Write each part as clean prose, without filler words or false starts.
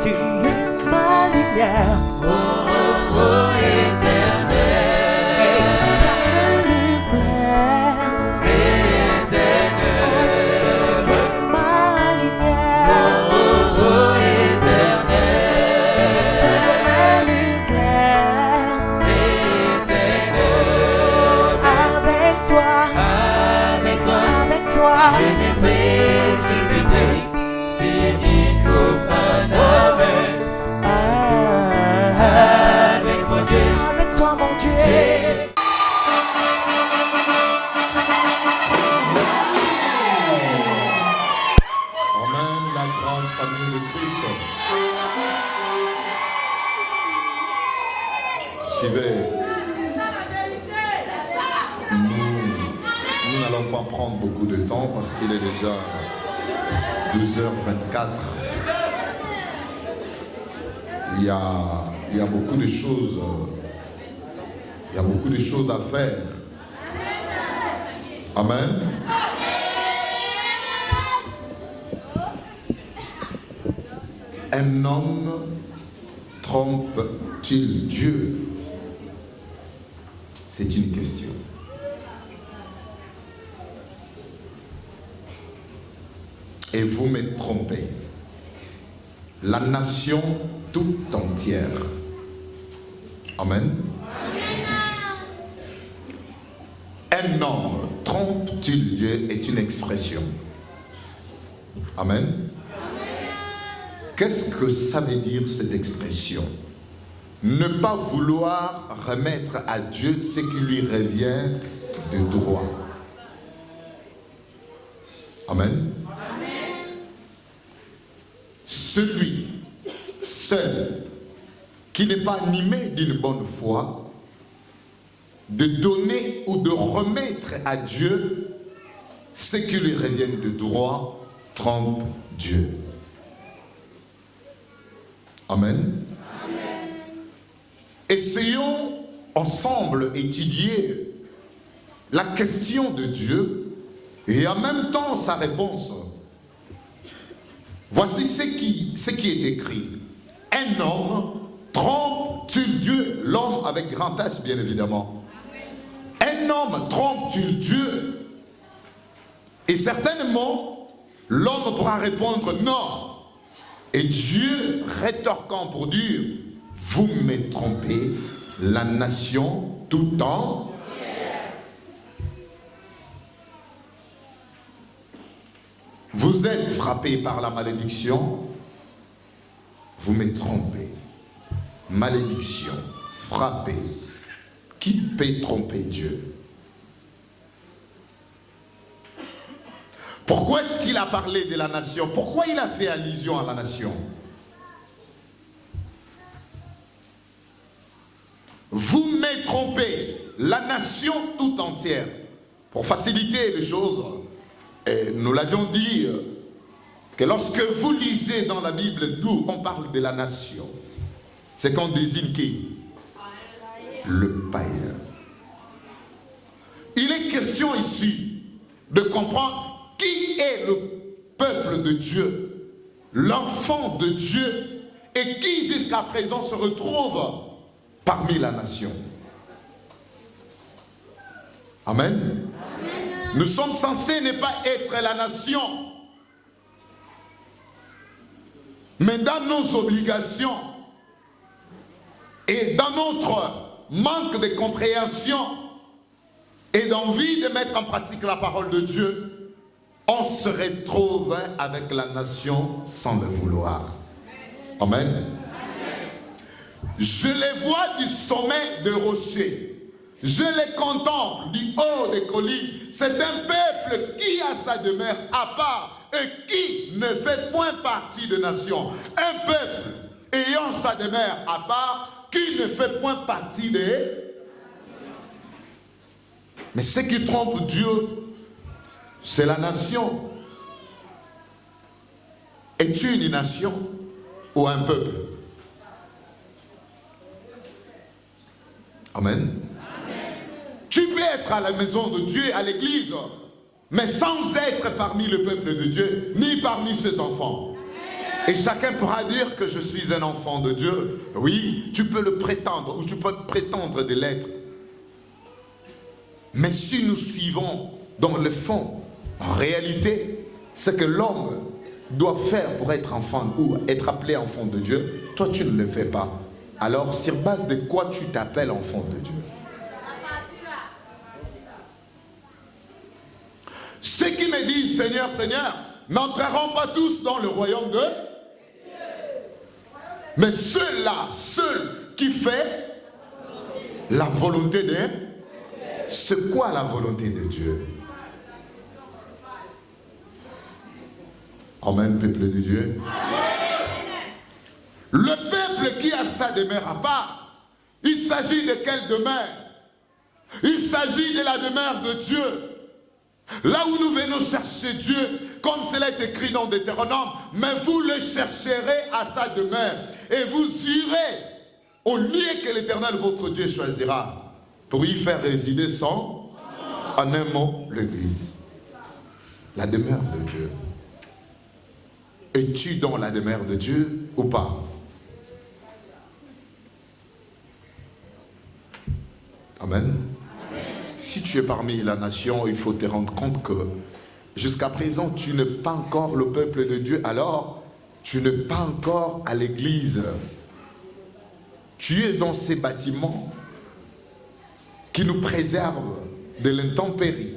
Tu es ma lumière. Oh, oh, oh, éternel. Et ça me plaît. Éternel. Tu es ma lumière. Oh, oh, oh, éternel. Tu es ma lumière. Éternel. Avec toi. Avec toi. Avec toi. Je n'ai précipité. Fini comme un amen. Avec mon Dieu. Avec toi, mon Dieu. Amen, la grande famille de Christ. Suivez. Nous n'allons pas prendre beaucoup de temps parce qu'il est déjà 12h24. Il y a beaucoup de choses. Il y a beaucoup de choses à faire. Amen. Un homme trompe-t-il Dieu? C'est une question. Et vous me trompez. La nation tout entière. Amen. Un homme trompe-t-il Dieu est une expression. Amen. Qu'est-ce que ça veut dire cette expression? Ne pas vouloir remettre à Dieu ce qui lui revient de droit. Amen. Celui seul qui n'est pas animé d'une bonne foi, de donner ou de remettre à Dieu ce qui lui revient de droit, trompe Dieu. Amen. Essayons ensemble étudier la question de Dieu et en même temps sa réponse. Voici ce qui est écrit. Un homme trompe-t-il Dieu? L'homme avec grand S, bien évidemment. Un homme trompe-t-il Dieu? Et certainement, l'homme pourra répondre non. Et Dieu rétorquant pour dire, vous me trompez, la nation tout entière. Vous êtes frappé par la malédiction, vous me trompez. Malédiction, frappé. Qui peut tromper Dieu? Pourquoi est-ce qu'il a parlé de la nation? Pourquoi il a fait allusion à la nation? Vous me trompez, la nation tout entière. Pour faciliter les choses, et nous l'avions dit, que lorsque vous lisez dans la Bible d'où on parle de la nation, c'est qu'on désigne qui? Le païen. Il est question ici de comprendre qui est le peuple de Dieu, l'enfant de Dieu, et qui jusqu'à présent se retrouve parmi la nation. Amen. Nous sommes censés ne pas être la nation, mais dans nos obligations et dans notre manque de compréhension et d'envie de mettre en pratique la parole de Dieu, on se retrouve avec la nation sans le vouloir. Amen. Je les vois du sommet de rochers. Je les contemple du haut des collines. C'est un peuple qui a sa demeure à part et qui ne fait point partie de nation. Un peuple ayant sa demeure à part qui ne fait point partie des... Mais ce qui trompe Dieu, c'est la nation. Es-tu une nation ou un peuple? Amen. Tu peux être à la maison de Dieu, à l'église, mais sans être parmi le peuple de Dieu, ni parmi ses enfants. Et chacun pourra dire que je suis un enfant de Dieu. Oui, tu peux le prétendre ou tu peux prétendre de l'être. Mais si nous suivons dans le fond, en réalité, ce que l'homme doit faire pour être enfant ou être appelé enfant de Dieu, toi tu ne le fais pas. Alors sur base de quoi tu t'appelles enfant de Dieu? Ceux qui me disent Seigneur, Seigneur, n'entreront pas tous dans le royaume de Dieu. Mais ceux-là, ceux qui font la volonté de Dieu. C'est quoi la volonté de Dieu? Amen, peuple de Dieu. Le peuple qui a sa demeure à part, il s'agit de quelle demeure? Il s'agit de la demeure de Dieu. Là où nous venons chercher Dieu, comme cela est écrit dans Deutéronome, mais vous le chercherez à sa demeure et vous irez au lieu que l'Éternel votre Dieu choisira pour y faire résider son, en un mot, l'Église. La demeure de Dieu. Es-tu dans la demeure de Dieu ou pas? Amen. Si tu es parmi la nation, il faut te rendre compte que jusqu'à présent, tu n'es pas encore le peuple de Dieu, alors tu n'es pas encore à l'église. Tu es dans ces bâtiments qui nous préservent de l'intempérie,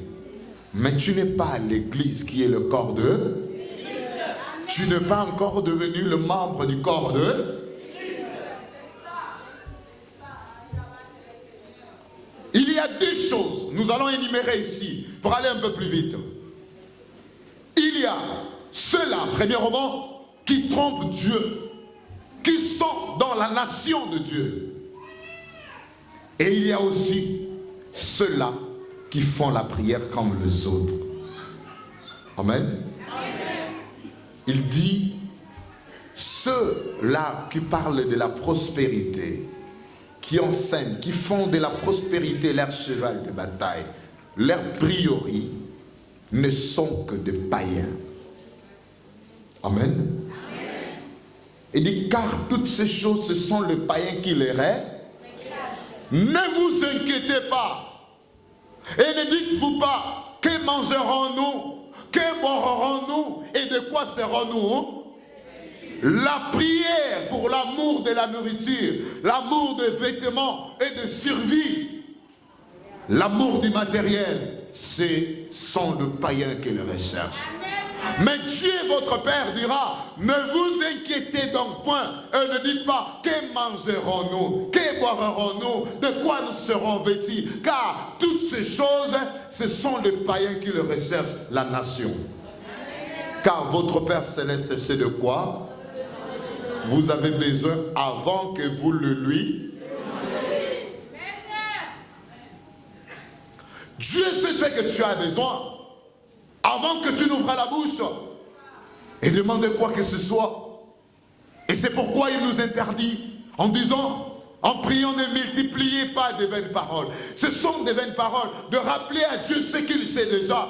mais tu n'es pas à l'église qui est le corps de... Tu n'es pas encore devenu le membre du corps de... Il y a deux choses, nous allons énumérer ici, pour aller un peu plus vite. Il y a ceux-là, premièrement, qui trompent Dieu, qui sont dans la nation de Dieu. Et il y a aussi ceux-là qui font la prière comme les autres. Amen. Il dit, ceux-là qui parlent de la prospérité, qui enseignent, qui font de la prospérité leur cheval de bataille, leur priori, ne sont que des païens. Amen. Il dit, car toutes ces choses, ce sont les païens qui les règnent. Ne vous inquiétez pas. Et ne dites-vous pas, que mangerons-nous? Que boirons-nous? Et de quoi serons-nous? La prière pour l'amour de la nourriture, l'amour des vêtements et de survie, l'amour du matériel, ce sont les païens qui le recherchent. Mais Dieu, votre Père, dira, ne vous inquiétez donc point et ne dites pas, que mangerons-nous, que boirons-nous, de quoi nous serons vêtus, car toutes ces choses, ce sont les païens qui le recherchent, la nation. Car votre Père Céleste sait de quoi vous avez besoin avant que vous le lui. Dieu sait ce que tu as besoin avant que tu n'ouvres la bouche et demande quoi que ce soit. Et c'est pourquoi il nous interdit en disant, en priant, ne multipliez pas de vaines paroles. Ce sont des vaines paroles de rappeler à Dieu ce qu'il sait déjà.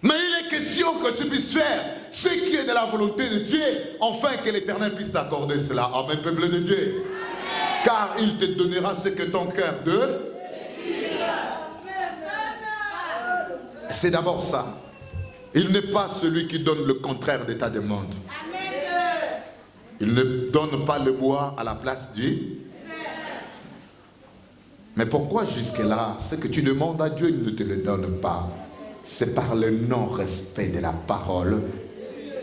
Mais il est question que tu puisses faire ce qui est de la volonté de Dieu, afin que l'Éternel puisse t'accorder cela. Amen, peuple de Dieu. Amen. Car il te donnera ce que ton cœur de... C'est d'abord ça. Il n'est pas celui qui donne le contraire de ta demande. Il ne donne pas le bois à la place du... Mais pourquoi jusque-là, ce que tu demandes à Dieu, il ne te le donne pas? C'est par le non-respect de la parole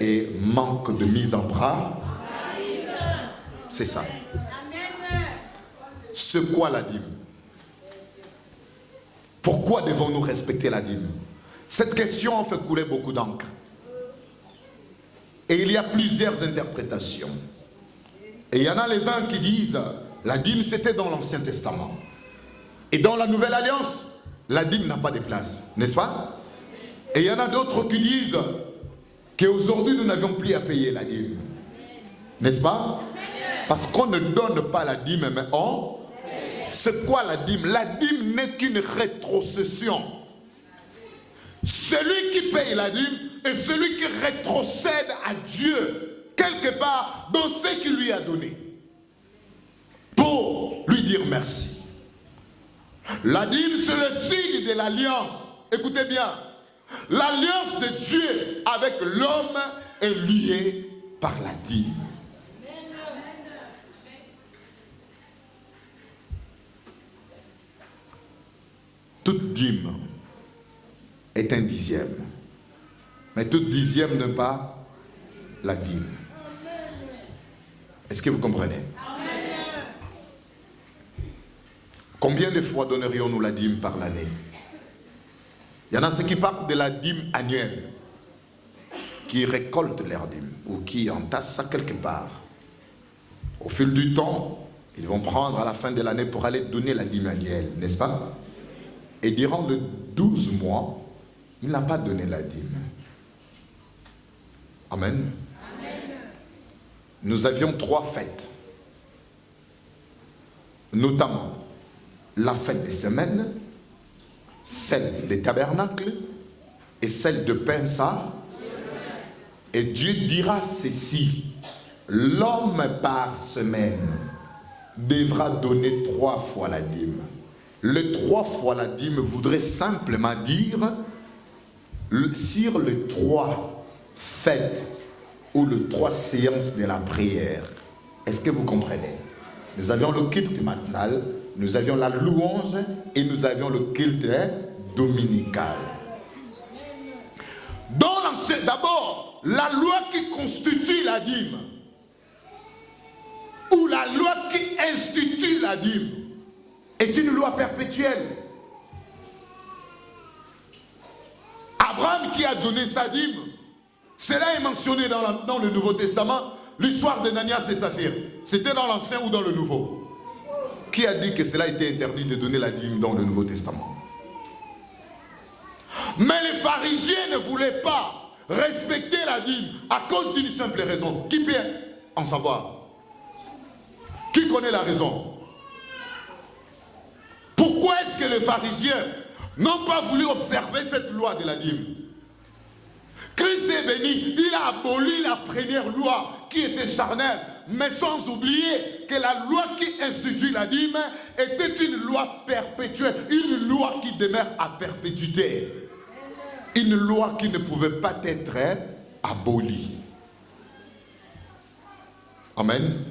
et manque de mise en pratique. C'est ça. C'est quoi la dîme? Pourquoi devons-nous respecter la dîme? Cette question fait couler beaucoup d'encre. Et il y a plusieurs interprétations. Et il y en a les uns qui disent, la dîme c'était dans l'Ancien Testament. Et dans la Nouvelle Alliance, la dîme n'a pas de place, n'est-ce pas? Et il y en a d'autres qui disent qu'aujourd'hui nous n'avions plus à payer la dîme. N'est-ce pas? Parce qu'on ne donne pas la dîme, mais on... C'est quoi la dîme? La dîme n'est qu'une rétrocession. Celui qui paye la dîme est celui qui rétrocède à Dieu quelque part dans ce qu'il lui a donné pour lui dire merci. La dîme, c'est le signe de l'alliance. Écoutez bien, l'alliance de Dieu avec l'homme est liée par la dîme. Toute dîme est un dixième. Mais toute dixième n'est pas la dîme. Est-ce que vous comprenez? Combien de fois donnerions-nous la dîme par l'année? Il y en a ceux qui parlent de la dîme annuelle, qui récoltent leur dîme ou qui entassent ça quelque part. Au fil du temps, ils vont prendre à la fin de l'année pour aller donner la dîme annuelle, n'est-ce pas? Et durant les 12 mois, il n'a pas donné la dîme. Amen. Amen. Nous avions 3 fêtes, notamment la fête des semaines, celle des tabernacles et celle de Pessah. Et Dieu dira ceci: l'homme par semaine devra donner 3 fois la dîme. Le 3 fois la dîme voudrait simplement dire sur les 3 fêtes ou les 3 séances de la prière. Est-ce que vous comprenez? Nous avions le culte matinal, nous avions la louange et nous avions le culte dominical. Dans l'ancien, d'abord, la loi qui constitue la dîme ou la loi qui institue la dîme est une loi perpétuelle. Abraham qui a donné sa dîme, cela est mentionné dans le Nouveau Testament, l'histoire d'Ananias et Saphir. C'était dans l'Ancien ou dans le Nouveau? Qui a dit que cela était interdit de donner la dîme dans le Nouveau Testament? Mais les pharisiens ne voulaient pas respecter la dîme à cause d'une simple raison. Qui peut en savoir? Qui connaît la raison? Pourquoi est-ce que les pharisiens n'ont pas voulu observer cette loi de la dîme? Christ est venu, il a aboli la première loi qui était charnelle, mais sans oublier que la loi qui institue la dîme était une loi perpétuelle, une loi qui demeure à perpétuité, une loi qui ne pouvait pas être abolie. Amen. Amen.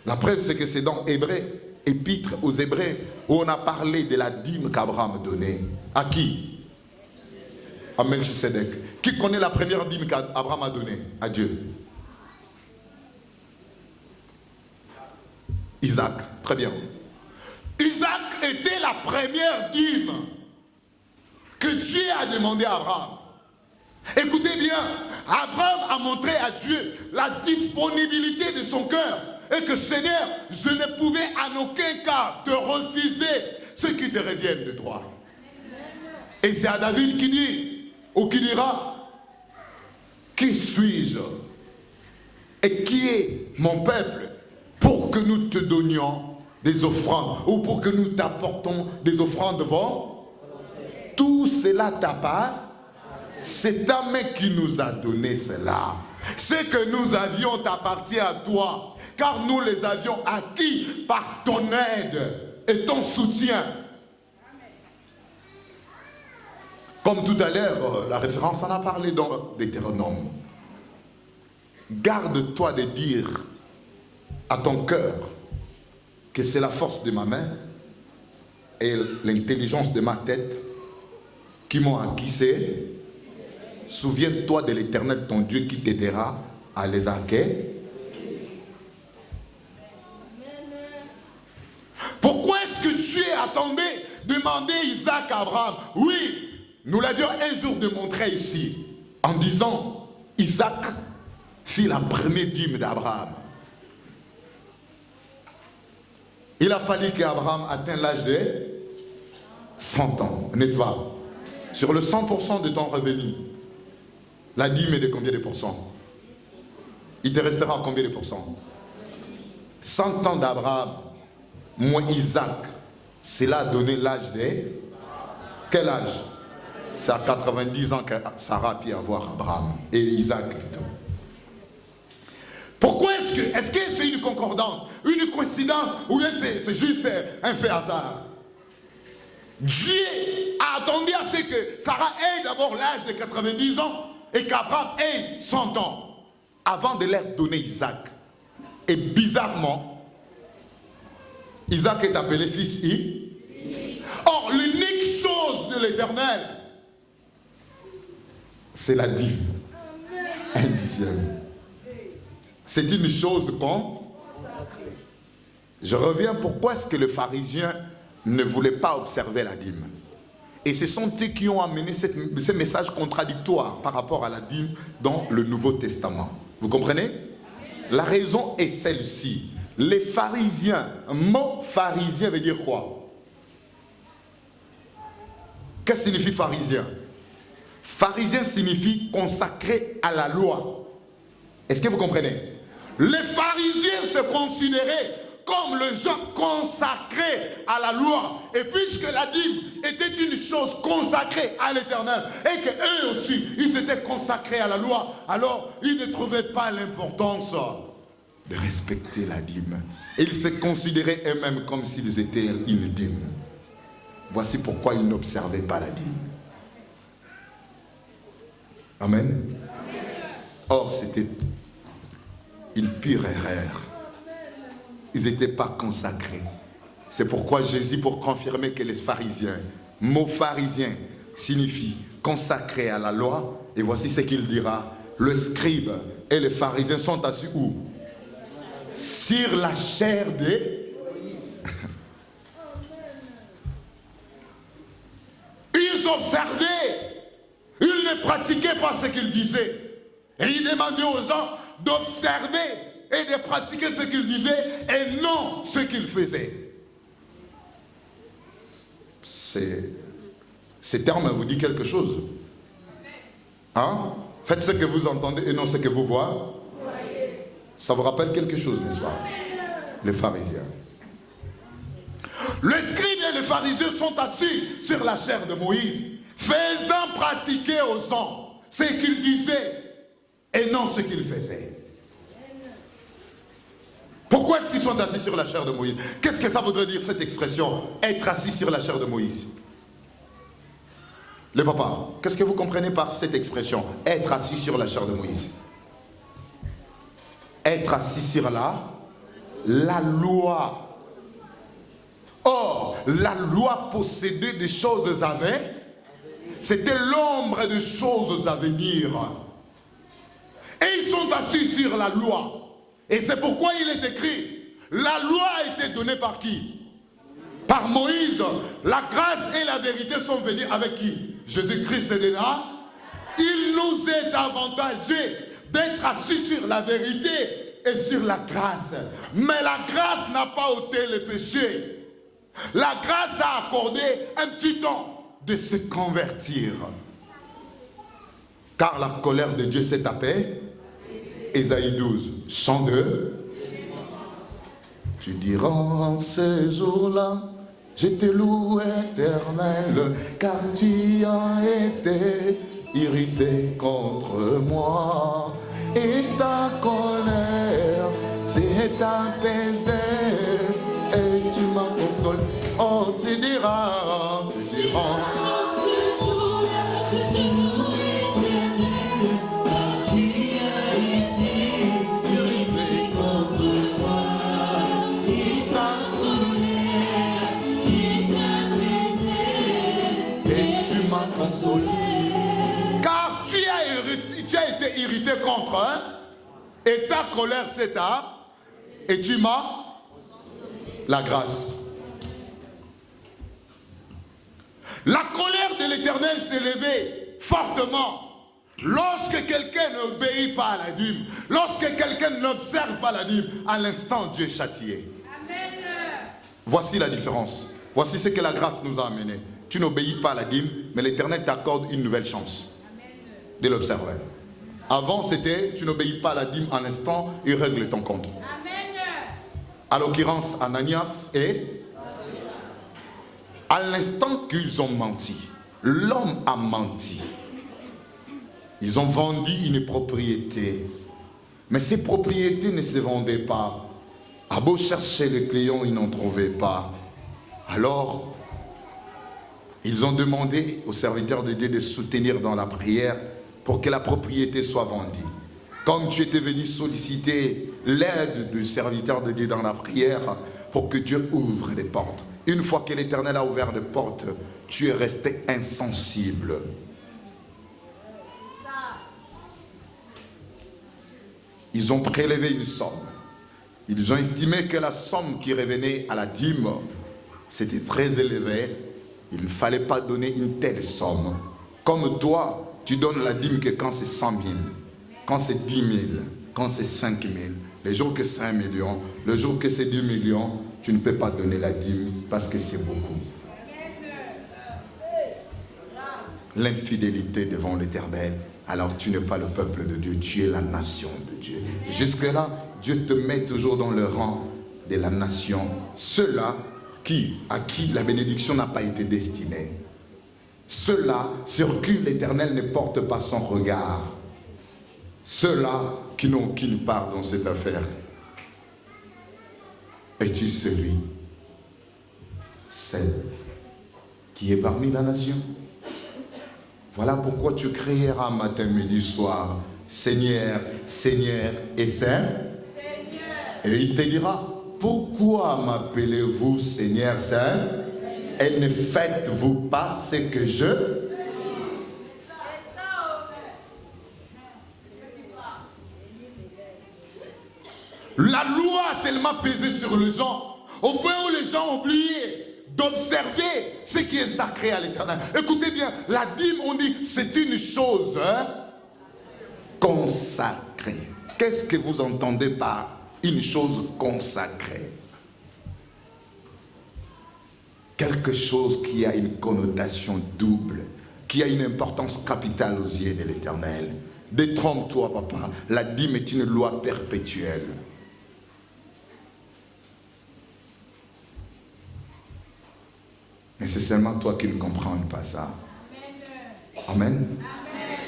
La preuve, c'est que c'est dans Hébreux, Épître aux Hébreux, où on a parlé de la dîme qu'Abraham donnait. À qui? À Melchisedec. Qui connaît la première dîme qu'Abraham a donnée à Dieu? Isaac. Très bien. Isaac était la première dîme que Dieu a demandé à Abraham. Écoutez bien, Abraham a montré à Dieu la disponibilité de son cœur. Et que Seigneur, je ne pouvais en aucun cas te refuser ce qui te revient de toi. Et c'est à David qui dit, ou qui dira, qui suis-je et qui est mon peuple pour que nous te donnions des offrandes ou pour que nous t'apportons des offrandes devant tout cela t'appartient. C'est ta main qui nous a donné cela. Ce que nous avions t'appartient à toi. Car nous les avions acquis par ton aide et ton soutien. Comme tout à l'heure, la référence en a parlé dans Deutéronome. Garde-toi de dire à ton cœur que c'est la force de ma main et l'intelligence de ma tête qui m'ont acquis. Souviens-toi de l'Éternel, ton Dieu, qui t'aidera à les acquérir. Pourquoi est-ce que Dieu attendait demander Isaac à Abraham? Oui, nous l'avions un jour démontré ici, en disant, Isaac fit la première dîme d'Abraham. Il a fallu qu'Abraham atteigne l'âge de 100 ans, n'est-ce pas? Sur le 100% de ton revenu, la dîme est de combien de pourcents? Il te restera combien de pourcents? 100 ans d'Abraham. Moi, Isaac, cela a donné l'âge de... Quel âge? C'est à 90 ans que Sarah a pu avoir Abraham. Et Isaac plutôt. Pourquoi est-ce que c'est une concordance, une coïncidence, ou bien c'est juste un fait hasard? Dieu a attendu à ce que Sarah ait d'abord l'âge de 90 ans et qu'Abraham ait 100 ans avant de leur donner Isaac. Et bizarrement, Isaac est appelé fils Or, l'unique chose de l'Éternel, c'est la dîme. Un dixième. C'est une chose qu'on... Je reviens, pourquoi est-ce que le pharisien ne voulait pas observer la dîme? Et ce sont eux qui ont amené ce message contradictoire par rapport à la dîme dans le Nouveau Testament. Vous comprenez? La raison est celle-ci. Les pharisiens, mot pharisien veut dire quoi? Qu'est-ce que signifie pharisien? Pharisien signifie consacré à la loi. Est-ce que vous comprenez? Les pharisiens se considéraient comme les gens consacrés à la loi. Et puisque la dîme était une chose consacrée à l'Éternel, et qu'eux aussi, ils étaient consacrés à la loi, alors ils ne trouvaient pas l'importance de respecter la dîme. Et ils se considéraient eux-mêmes comme s'ils étaient une dîme. Voici pourquoi ils n'observaient pas la dîme. Amen. Or, c'était une pire erreur. Ils n'étaient pas consacrés. C'est pourquoi Jésus, pour confirmer que les pharisiens, mot pharisien signifie consacré à la loi, et voici ce qu'il dira: le scribe et les pharisiens sont assis où? Sur la chair des... Ils observaient, ils ne pratiquaient pas ce qu'ils disaient. Et ils demandaient aux gens d'observer et de pratiquer ce qu'ils disaient et non ce qu'ils faisaient. Ces termes vous disent quelque chose. Hein? Faites ce que vous entendez et non ce que vous voyez. Ça vous rappelle quelque chose, n'est-ce pas? Les pharisiens. Les scribes et les pharisiens sont assis sur la chair de Moïse, faisant pratiquer aux gens ce qu'ils disaient et non ce qu'ils faisaient. Pourquoi est-ce qu'ils sont assis sur la chair de Moïse? Qu'est-ce que ça voudrait dire, cette expression, être assis sur la chair de Moïse? Le papa, qu'est-ce que vous comprenez par cette expression, être assis sur la chair de Moïse? Être assis sur la loi. Or, la loi possédait des choses à venir. C'était l'ombre des choses à venir. Et ils sont assis sur la loi. Et c'est pourquoi il est écrit, la loi a été donnée par qui? Par Moïse. La grâce et la vérité sont venues avec qui? Jésus-Christ est là. Il nous est avantagé d'être assis sur la vérité et sur la grâce. Mais la grâce n'a pas ôté le péché. La grâce a accordé un petit temps de se convertir. Car la colère de Dieu s'est tapée. Ésaïe 12, chant 2. Tu diras en ces jours-là, je te loue éternel, car tu as été irrité contre moi. Et ta colère s'est apaisée, et tu m'as consolé. Oh, tu diras. Car tu as été irrité contre eux, et ta colère s'est et tu m'as la grâce. La colère de l'Éternel s'est levée fortement lorsque quelqu'un n'obéit pas à la dîme, lorsque quelqu'un n'observe pas la dîme. À l'instant, Dieu est châtié. Amen. Voici la différence. Voici ce que la grâce nous a amené. Tu n'obéis pas à la dîme, mais l'Éternel t'accorde une nouvelle chance de l'observer. Avant, c'était, tu n'obéis pas à la dîme, en instant, il règle ton compte. Amen. À l'occurrence, Ananias et... À l'instant qu'ils ont menti, l'homme a menti. Ils ont vendu une propriété. Mais ces propriétés ne se vendaient pas. À beau chercher les clients, ils n'en trouvaient pas. Alors, ils ont demandé aux serviteurs de Dieu de soutenir dans la prière pour que la propriété soit vendue. Comme tu étais venu solliciter l'aide du serviteur de Dieu dans la prière pour que Dieu ouvre les portes. Une fois que l'Éternel a ouvert les portes, tu es resté insensible. Ils ont prélevé une somme. Ils ont estimé que la somme qui revenait à la dîme, c'était très élevé. Il ne fallait pas donner une telle somme. Comme toi, tu donnes la dîme que quand c'est 100 000, quand c'est 10 000, quand c'est 5 000. Les jours que c'est 1 million, le jour que c'est 2 millions, tu ne peux pas donner la dîme parce que c'est beaucoup. L'infidélité devant l'Éternel. Alors tu n'es pas le peuple de Dieu, tu es la nation de Dieu. Jusque-là, Dieu te met toujours dans le rang de la nation. Ceux-là à qui la bénédiction n'a pas été destinée. Ceux-là sur qui l'Éternel ne porte pas son regard. Ceux-là qui n'ont aucune part dans cette affaire. Es-tu celui, celle qui est parmi la nation? Voilà pourquoi tu crieras matin, midi, soir, Seigneur, Seigneur et Saint. Et il te dira, pourquoi m'appelez-vous Seigneur, Saint? Et ne faites-vous pas ce que je... La loi a tellement pesé sur les gens, au point où les gens ont oublié d'observer ce qui est sacré à l'Éternel. Écoutez bien, la dîme, on dit, c'est une chose consacrée. Qu'est-ce que vous entendez par une chose consacrée? Quelque chose qui a une connotation double, qui a une importance capitale aux yeux de l'Éternel. Détrompe-toi, papa, la dîme est une loi perpétuelle. Mais c'est seulement toi qui ne comprends pas ça. Amen. Amen.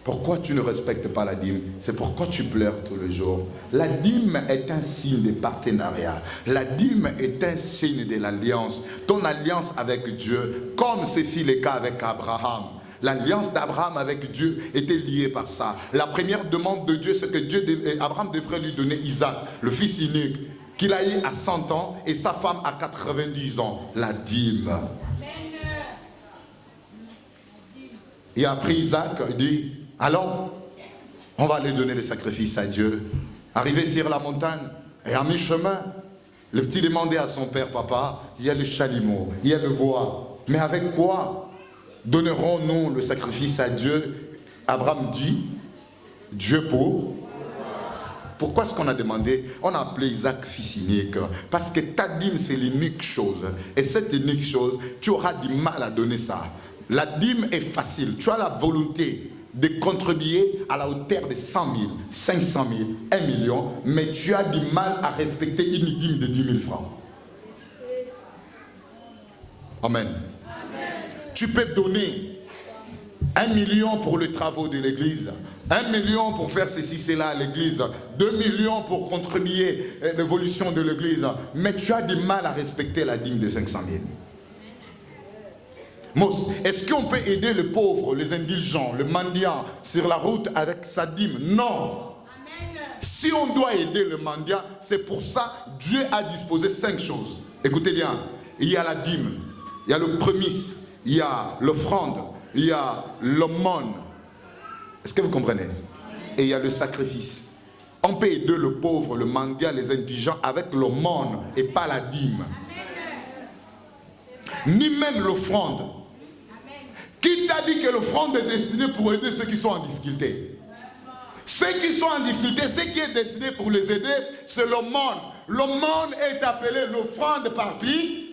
Pourquoi tu ne respectes pas la dîme? C'est pourquoi tu pleures tous les jours. La dîme est un signe de partenariat. La dîme est un signe de l'alliance. Ton alliance avec Dieu, comme ce fut le cas avec Abraham. L'alliance d'Abraham avec Dieu était liée par ça. La première demande de Dieu, c'est que Abraham devrait lui donner Isaac, le fils unique, qu'il a eu à 100 ans et sa femme à 90 ans. La dîme. Il a pris Isaac, il dit, allons, on va aller donner le sacrifice à Dieu. Arrivé sur la montagne, et à mi-chemin, le petit demandait à son père, papa, il y a le chalumeau, il y a le bois, mais avec quoi donnerons-nous le sacrifice à Dieu? Abraham dit, Dieu pour. Pourquoi est-ce qu'on a demandé? On a appelé Isaac fils unique. Parce que ta dîme, c'est l'unique chose. Et cette unique chose, tu auras du mal à donner ça. La dîme est facile. Tu as la volonté de contribuer à la hauteur de 100 000, 500 000, 1 million, mais tu as du mal à respecter une dîme de 10 000 francs. Amen. Amen. Tu peux donner 1 million pour les travaux de l'église, 1 million pour faire ceci, cela à l'église, 2 millions pour contribuer à l'évolution de l'église, mais tu as du mal à respecter la dîme de 500 000. Mos, est-ce qu'on peut aider les pauvres, les indigents, le mendiant sur la route avec sa dîme? Non. Amen. Si on doit aider le mendiant, c'est pour ça Dieu a disposé 5 choses. Écoutez bien, il y a la dîme, il y a le prémisse, il y a l'offrande, il y a l'aumône. Est-ce que vous comprenez? Et il y a le sacrifice. On peut aider le pauvre, le mendiant, les indigents avec l'aumône et pas la dîme. Ni même l'offrande. Qui t'a dit que l'offrande est destinée pour aider ceux qui sont en difficulté? Ceux qui sont en difficulté, ce qui est destiné pour les aider, c'est l'aumône. L'aumône est appelé l'offrande par pitié.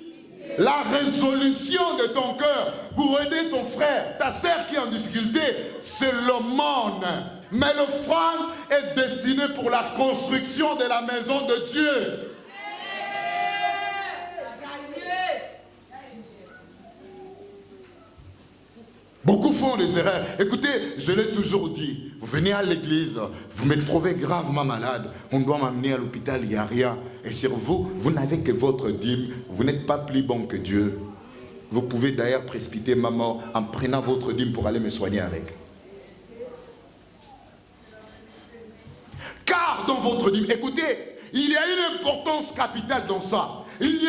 La résolution de ton cœur pour aider ton frère, ta sœur qui est en difficulté, c'est l'aumône. Mais l'offrande est destinée pour la construction de la maison de Dieu. Beaucoup font des erreurs. Écoutez, je l'ai toujours dit. Vous venez à l'église, vous me trouvez gravement malade. On doit m'amener à l'hôpital, il n'y a rien. Et sur vous, vous n'avez que votre dîme. Vous n'êtes pas plus bon que Dieu. Vous pouvez d'ailleurs précipiter ma mort en prenant votre dîme pour aller me soigner avec. Car dans votre dîme, écoutez, il y a une importance capitale dans ça. Il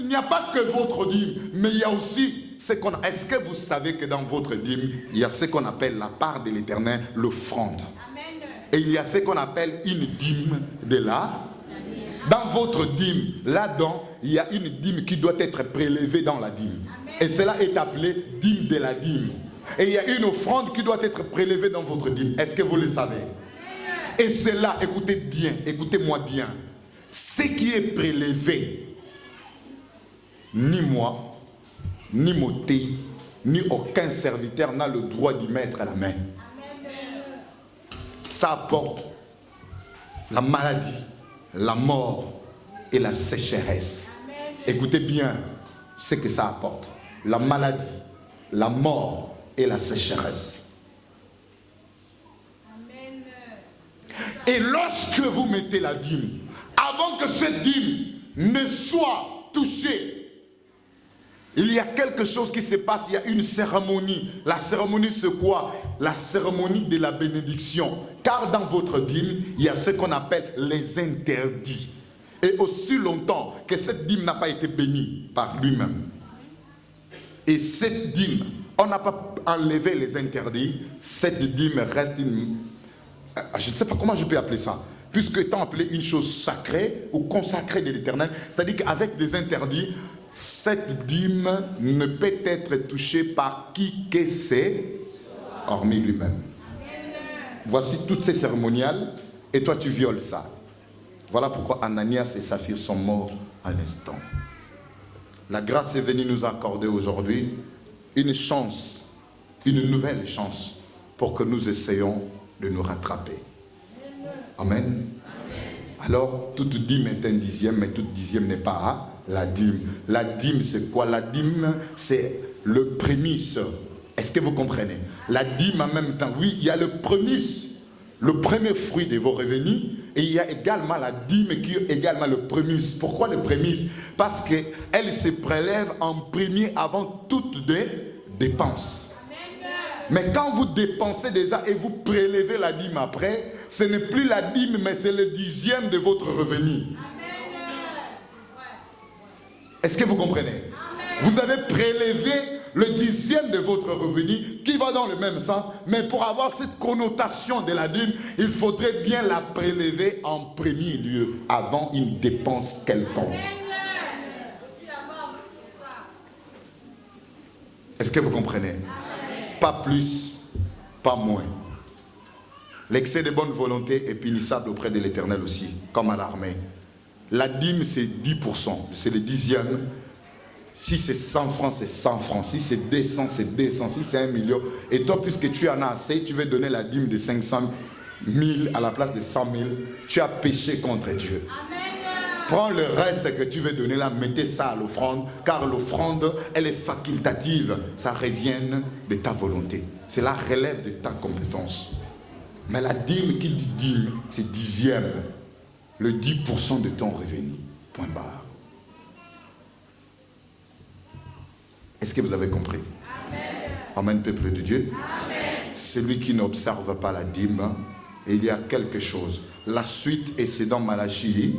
n'y a pas que votre dîme, mais il y a aussi ce qu'on a. Est-ce que vous savez que dans votre dîme, il y a ce qu'on appelle la part de l'Éternel, l'offrande. Et il y a ce qu'on appelle une dîme de la. Dans votre dîme, là-dedans, il y a une dîme qui doit être prélevée dans la dîme. Et cela est appelé dîme de la dîme. Et il y a une offrande qui doit être prélevée dans votre dîme. Est-ce que vous le savez? Et cela, écoutez bien, écoutez-moi bien. Ce qui est prélevé, ni moi, ni Moté, ni aucun serviteur n'a le droit d'y mettre la main. Ça apporte la maladie, la mort et la sécheresse. Écoutez bien ce que ça apporte. La maladie, la mort et la sécheresse. Et lorsque vous mettez la dîme, avant que cette dîme ne soit touchée, il y a quelque chose qui se passe, il y a une cérémonie. La cérémonie, c'est quoi? La cérémonie de la bénédiction. Car dans votre dîme, il y a ce qu'on appelle les interdits. Et aussi longtemps que cette dîme n'a pas été bénie par lui-même. Et cette dîme, on n'a pas enlevé les interdits, cette dîme reste une... Je ne sais pas comment je peux appeler ça. Puisque étant appelé une chose sacrée ou consacrée de l'Éternel, c'est-à-dire qu'avec des interdits, cette dîme ne peut être touchée par qui que c'est, hormis lui-même. Voici toutes ces cérémoniales, et toi tu violes ça. Voilà pourquoi Ananias et Saphir sont morts à l'instant. La grâce est venue nous accorder aujourd'hui une chance, une nouvelle chance, pour que nous essayions de nous rattraper. Amen. Alors, toute dîme est un dixième, mais toute dixième n'est pas la dîme. La dîme, c'est quoi? La dîme, c'est le prémisse. Est-ce que vous comprenez? La dîme en même temps, oui, il y a le prémisse, le premier fruit de vos revenus, et il y a également la dîme qui est également le prémisse. Pourquoi le prémisse? Parce qu'elle se prélève en premier avant toutes des dépenses. Mais quand vous dépensez déjà et vous prélevez la dîme après, ce n'est plus la dîme, mais c'est le dixième de votre revenu. Est-ce que vous comprenez? Vous avez prélevé le dixième de votre revenu qui va dans le même sens, mais pour avoir cette connotation de la dîme, il faudrait bien la prélever en premier lieu, avant une dépense quelconque. Est-ce que vous comprenez? Pas plus, pas moins. L'excès de bonne volonté est punissable auprès de l'Éternel aussi, comme à l'armée. La dîme, c'est 10%, c'est le dixième. Si c'est 100 francs, c'est 100 francs. Si c'est 200, c'est 200. Si c'est 1 million. Et toi, puisque tu en as assez, tu veux donner la dîme de 500 000 à la place de 100 000. Tu as péché contre Dieu. Amen. Prends le reste que tu veux donner là, mettez ça à l'offrande, car l'offrande, elle est facultative. Ça revient de ta volonté. Cela relève de ta compétence. Mais la dîme qui dit dîme, c'est dixième. Le 10% de ton revenu. Point barre. Est-ce que vous avez compris? Amen. Amen, peuple de Dieu. Amen. Celui qui n'observe pas la dîme, il y a quelque chose. La suite, et c'est dans Malachie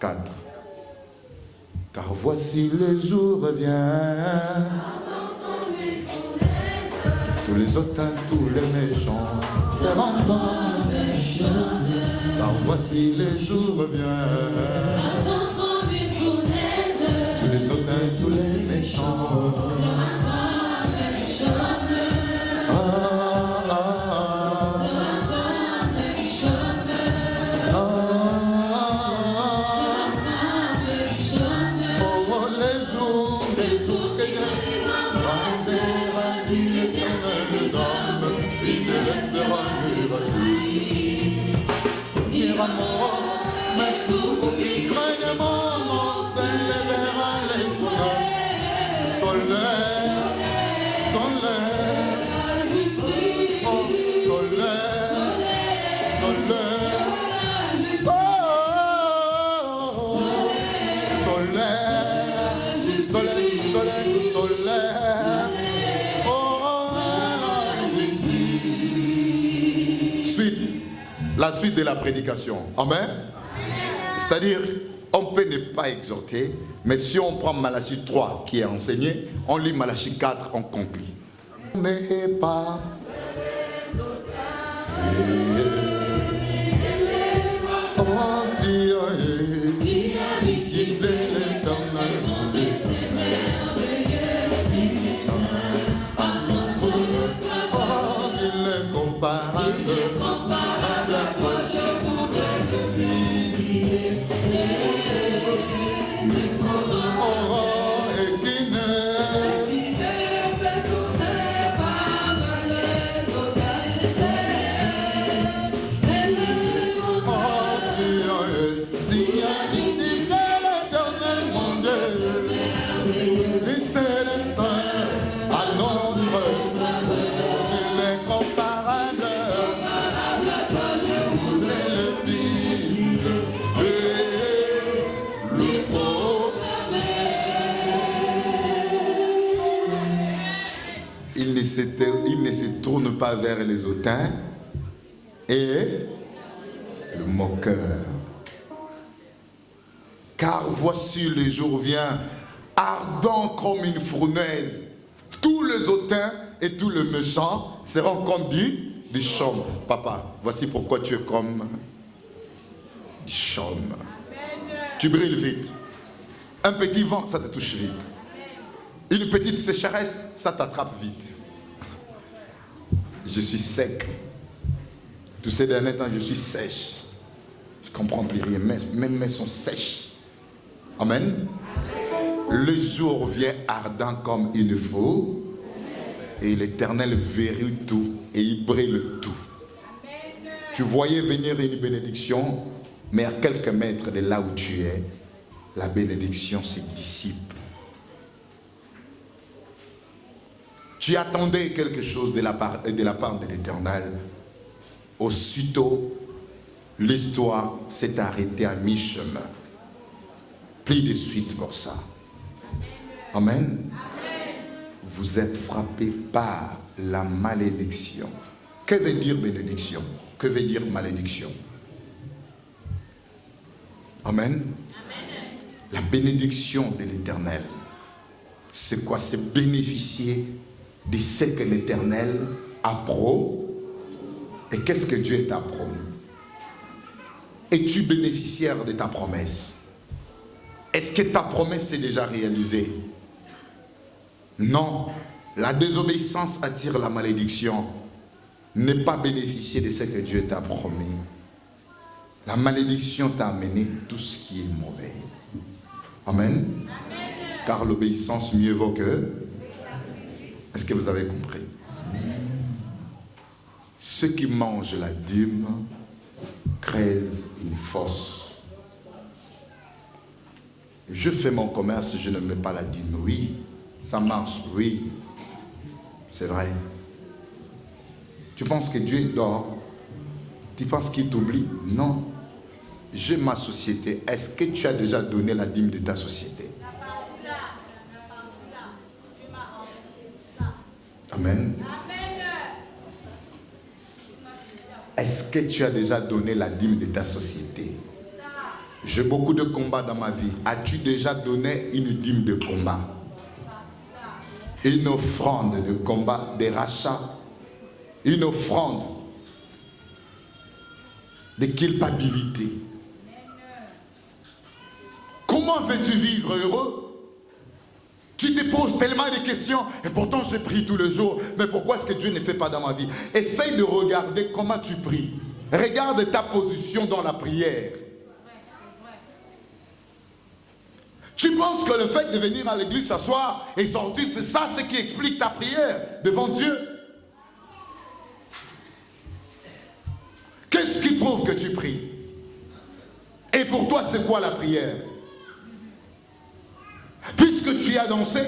4. Car voici le jour vient. Tous les hautains, tous les méchants seront dans le chemin. Car voici le jour vient. Tous les hautains, tous les méchants. Mais pour qui craignent mon nom s'élèvera les soleils, soleil, soleil. la suite de la prédication. Amen. C'est-à-dire, on peut ne pas exhorter, mais si on prend Malachie 3 qui est enseigné, on lit Malachie 4, on conclut. Mais pas. Il ne se tourne pas vers les hautains et le moqueur. Car voici le jour vient, ardent comme une fournaise. Tous les hautains et tous les méchants seront comme du chaume. Papa, voici pourquoi tu es comme du chaume. Tu brilles vite. Un petit vent, ça te touche vite. Une petite sécheresse, ça t'attrape vite. Je suis sec. Tous ces derniers temps, je suis sèche. Je ne comprends plus rien. Mes mains sont sèches. Amen. Le jour vient ardent comme une fournaise. Et l'Éternel verrouille tout. Et il brille tout. Tu voyais venir une bénédiction, mais à quelques mètres de là où tu es, la bénédiction se dissipe. Tu attendais quelque chose de la part de l'Éternel. Aussitôt, l'histoire s'est arrêtée à mi-chemin. Plus de suite pour ça. Amen. Vous êtes frappés par la malédiction. Que veut dire bénédiction? Que veut dire malédiction? Amen. La bénédiction de l'Éternel, c'est quoi? C'est bénéficier de ce que l'Éternel a promis. Et qu'est-ce que Dieu t'a promis? Es-tu bénéficiaire de ta promesse? Est-ce que ta promesse est déjà réalisée? Non. La désobéissance attire la malédiction. Ne pas bénéficier de ce que Dieu t'a promis. La malédiction t'a amené tout ce qui est mauvais. Amen. Car l'obéissance mieux vaut que... Est-ce que vous avez compris? Ceux qui mangent la dîme creusent une fosse. Je fais mon commerce, je ne mets pas la dîme. Oui, ça marche, oui. C'est vrai. Tu penses que Dieu dort? Tu penses qu'il t'oublie? Non. J'ai ma société. Est-ce que tu as déjà donné la dîme de ta société? Amen. Est-ce que tu as déjà donné la dîme de ta société? J'ai beaucoup de combats dans ma vie. As-tu déjà donné une dîme de combat? Une offrande de combat, des rachats? Une offrande de culpabilité? Comment veux-tu vivre heureux? Tu te poses tellement de questions, et pourtant je prie tous les jours. Mais pourquoi est-ce que Dieu ne fait pas dans ma vie? Essaye de regarder comment tu pries. Regarde ta position dans la prière. Tu penses que le fait de venir à l'église s'asseoir et sortir, c'est ça ce qui explique ta prière devant Dieu? Qu'est-ce qui prouve que tu pries? Et pour toi, c'est quoi la prière? Puisque tu as dansé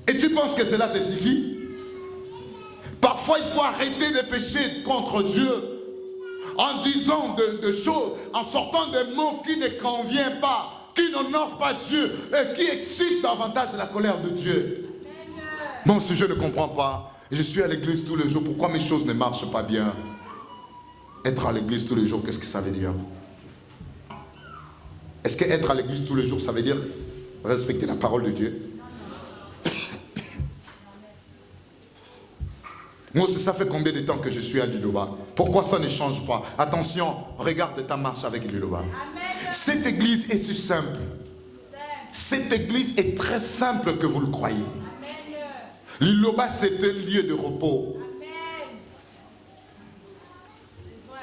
et tu penses que cela te suffit, parfois il faut arrêter de pécher contre Dieu en disant de choses, en sortant des mots qui ne conviennent pas, qui n'honorent pas Dieu et qui excitent davantage la colère de Dieu. Bon, si je ne comprends pas, je suis à l'église tous les jours, pourquoi mes choses ne marchent pas bien? Être à l'église tous les jours, qu'est-ce que ça veut dire? Est-ce qu'être à l'église tous les jours, ça veut dire respecter la parole de Dieu? Moi, ça fait combien de temps que je suis à Liloba? Pourquoi ça ne change pas? Attention, regarde ta marche avec Liloba. Cette église est si simple. Cette église est très simple que vous le croyez. Liloba, c'est un lieu de repos.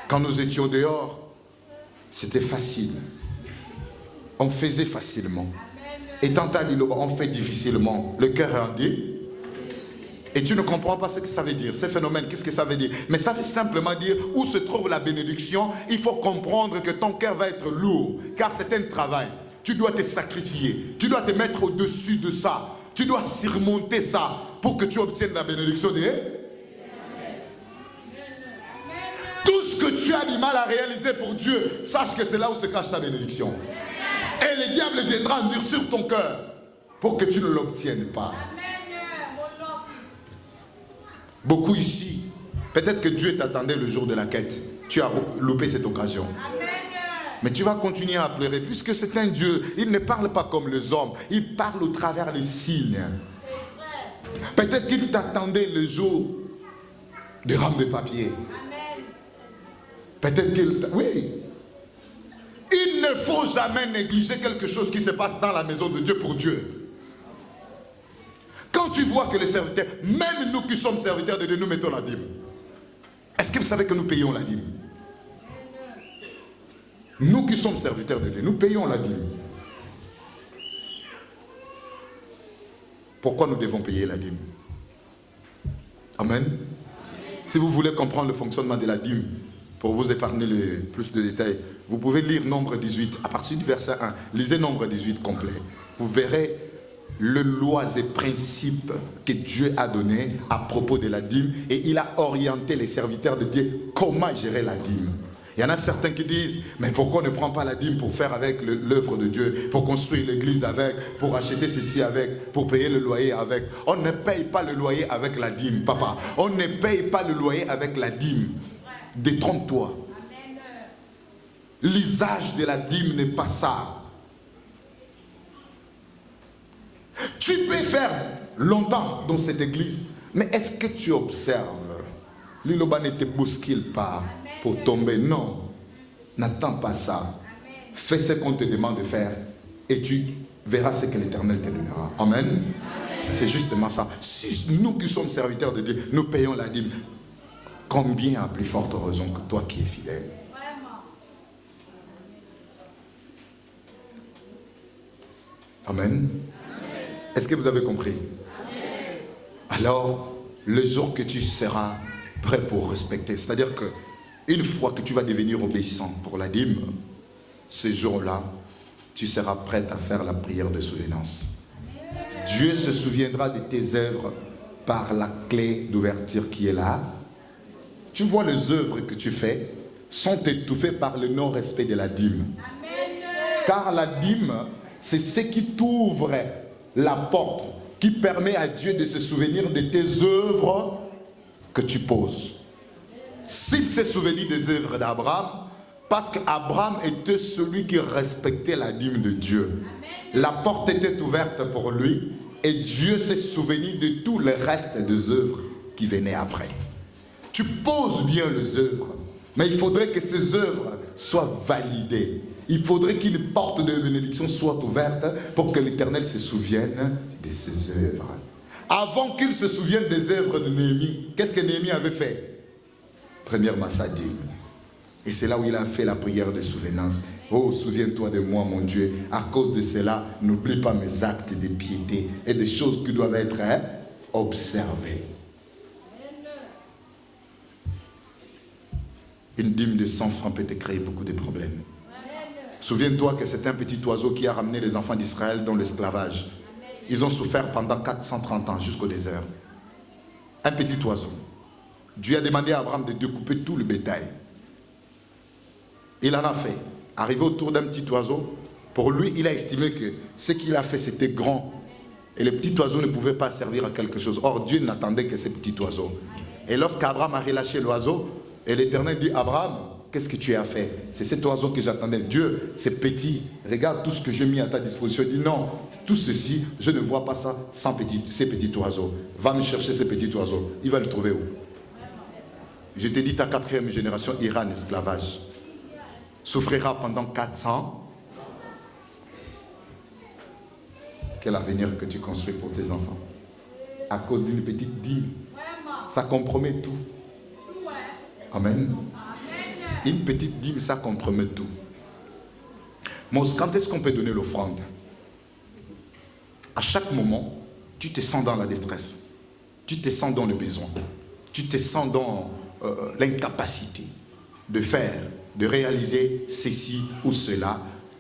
Quand nous étions dehors, c'était facile. On faisait facilement. Étant à Liloba, on fait difficilement. Le cœur est rendu. Et tu ne comprends pas ce que ça veut dire. Ces phénomènes, qu'est-ce que ça veut dire? Mais ça veut simplement dire où se trouve la bénédiction. Il faut comprendre que ton cœur va être lourd. Car c'est un travail. Tu dois te sacrifier. Tu dois te mettre au-dessus de ça. Tu dois surmonter ça pour que tu obtiennes la bénédiction de Dieu. Tout ce que tu as du mal à réaliser pour Dieu, sache que c'est là où se cache ta bénédiction. Et le diable viendra endurcir ton cœur pour que tu ne l'obtiennes pas. Beaucoup ici, peut-être que Dieu t'attendait le jour de la quête. Tu as loupé cette occasion. Mais tu vas continuer à pleurer puisque c'est un Dieu. Il ne parle pas comme les hommes. Il parle au travers des signes. Peut-être qu'il t'attendait le jour des rames de papier. Peut-être qu'il... Oui. Il ne faut jamais négliger quelque chose qui se passe dans la maison de Dieu pour Dieu. Quand tu vois que les serviteurs, même nous qui sommes serviteurs de Dieu, nous mettons la dîme. Est-ce que vous savez que nous payons la dîme? Nous qui sommes serviteurs de Dieu, nous payons la dîme. Pourquoi nous devons payer la dîme? Amen. Si vous voulez comprendre le fonctionnement de la dîme, pour vous épargner plus de détails, vous pouvez lire Nombre 18, à partir du verset 1. Lisez Nombre 18 complet. Vous verrez les lois et principes que Dieu a donnés à propos de la dîme, et il a orienté les serviteurs de Dieu comment gérer la dîme. Il y en a certains qui disent, mais pourquoi on ne prend pas la dîme pour faire avec l'œuvre de Dieu, pour construire l'église avec, pour acheter ceci avec, pour payer le loyer avec. On ne paye pas le loyer avec la dîme, papa. On ne paye pas le loyer avec la dîme. Détrompe-toi. L'usage de la dîme n'est pas ça. Tu peux faire longtemps dans cette église, mais est-ce que tu observes? Liloba ne te bouscule pas pour tomber. Non, n'attends pas ça. Fais ce qu'on te demande de faire et tu verras ce que l'Éternel te donnera. Amen. C'est justement ça. Si nous qui sommes serviteurs de Dieu, nous payons la dîme, combien à plus forte raison que toi qui es fidèle? Amen. Est-ce que vous avez compris? Alors, le jour que tu seras prêt pour respecter, c'est-à-dire que une fois que tu vas devenir obéissant pour la dîme, ce jour-là, tu seras prêt à faire la prière de souvenance. Dieu se souviendra de tes œuvres par la clé d'ouverture qui est là. Tu vois, les œuvres que tu fais sont étouffées par le non-respect de la dîme. Car la dîme, c'est ce qui t'ouvre la porte, qui permet à Dieu de se souvenir de tes œuvres que tu poses. S'il s'est souvenu des œuvres d'Abraham, parce qu'Abraham était celui qui respectait la dîme de Dieu. La porte était ouverte pour lui et Dieu s'est souvenu de tout le reste des œuvres qui venaient après. Tu poses bien les œuvres, mais il faudrait que ces œuvres soient validées. Il faudrait qu'une porte de bénédiction soit ouverte pour que l'Éternel se souvienne de ses œuvres. Avant qu'il se souvienne des œuvres de Néhémie, qu'est-ce que Néhémie avait fait? Premièrement, sa dîme. Et c'est là où il a fait la prière de souvenance. Oh, souviens-toi de moi, mon Dieu. À cause de cela, n'oublie pas mes actes de piété et des choses qui doivent être observées. Une dîme de 100 francs peut te créer beaucoup de problèmes. Souviens-toi que c'est un petit oiseau qui a ramené les enfants d'Israël dans l'esclavage. Ils ont souffert pendant 430 ans jusqu'au désert. Un petit oiseau. Dieu a demandé à Abraham de découper tout le bétail. Il en a fait. Arrivé autour d'un petit oiseau, pour lui, il a estimé que ce qu'il a fait, c'était grand. Et le petit oiseau ne pouvait pas servir à quelque chose. Or, Dieu n'attendait que ce petit oiseau. Et lorsqu'Abraham a relâché l'oiseau, et l'Éternel dit, Abraham, qu'est-ce que tu as fait? C'est cet oiseau que j'attendais. Dieu, c'est petit. Regarde tout ce que j'ai mis à ta disposition. Il dit non, tout ceci, je ne vois pas ça sans ces petits oiseaux. Va me chercher ces petits oiseaux. Il va le trouver où? Je t'ai dit, ta 4e génération ira en esclavage. Souffrira pendant 400. Quel avenir que tu construis pour tes enfants? À cause d'une petite dîme. Ça compromet tout. Amen. Une petite dîme, ça compromet tout. Mose, quand est-ce qu'on peut donner l'offrande? À chaque moment, tu te sens dans la détresse. Tu te sens dans le besoin. Tu te sens dans l'incapacité de faire, de réaliser ceci ou cela.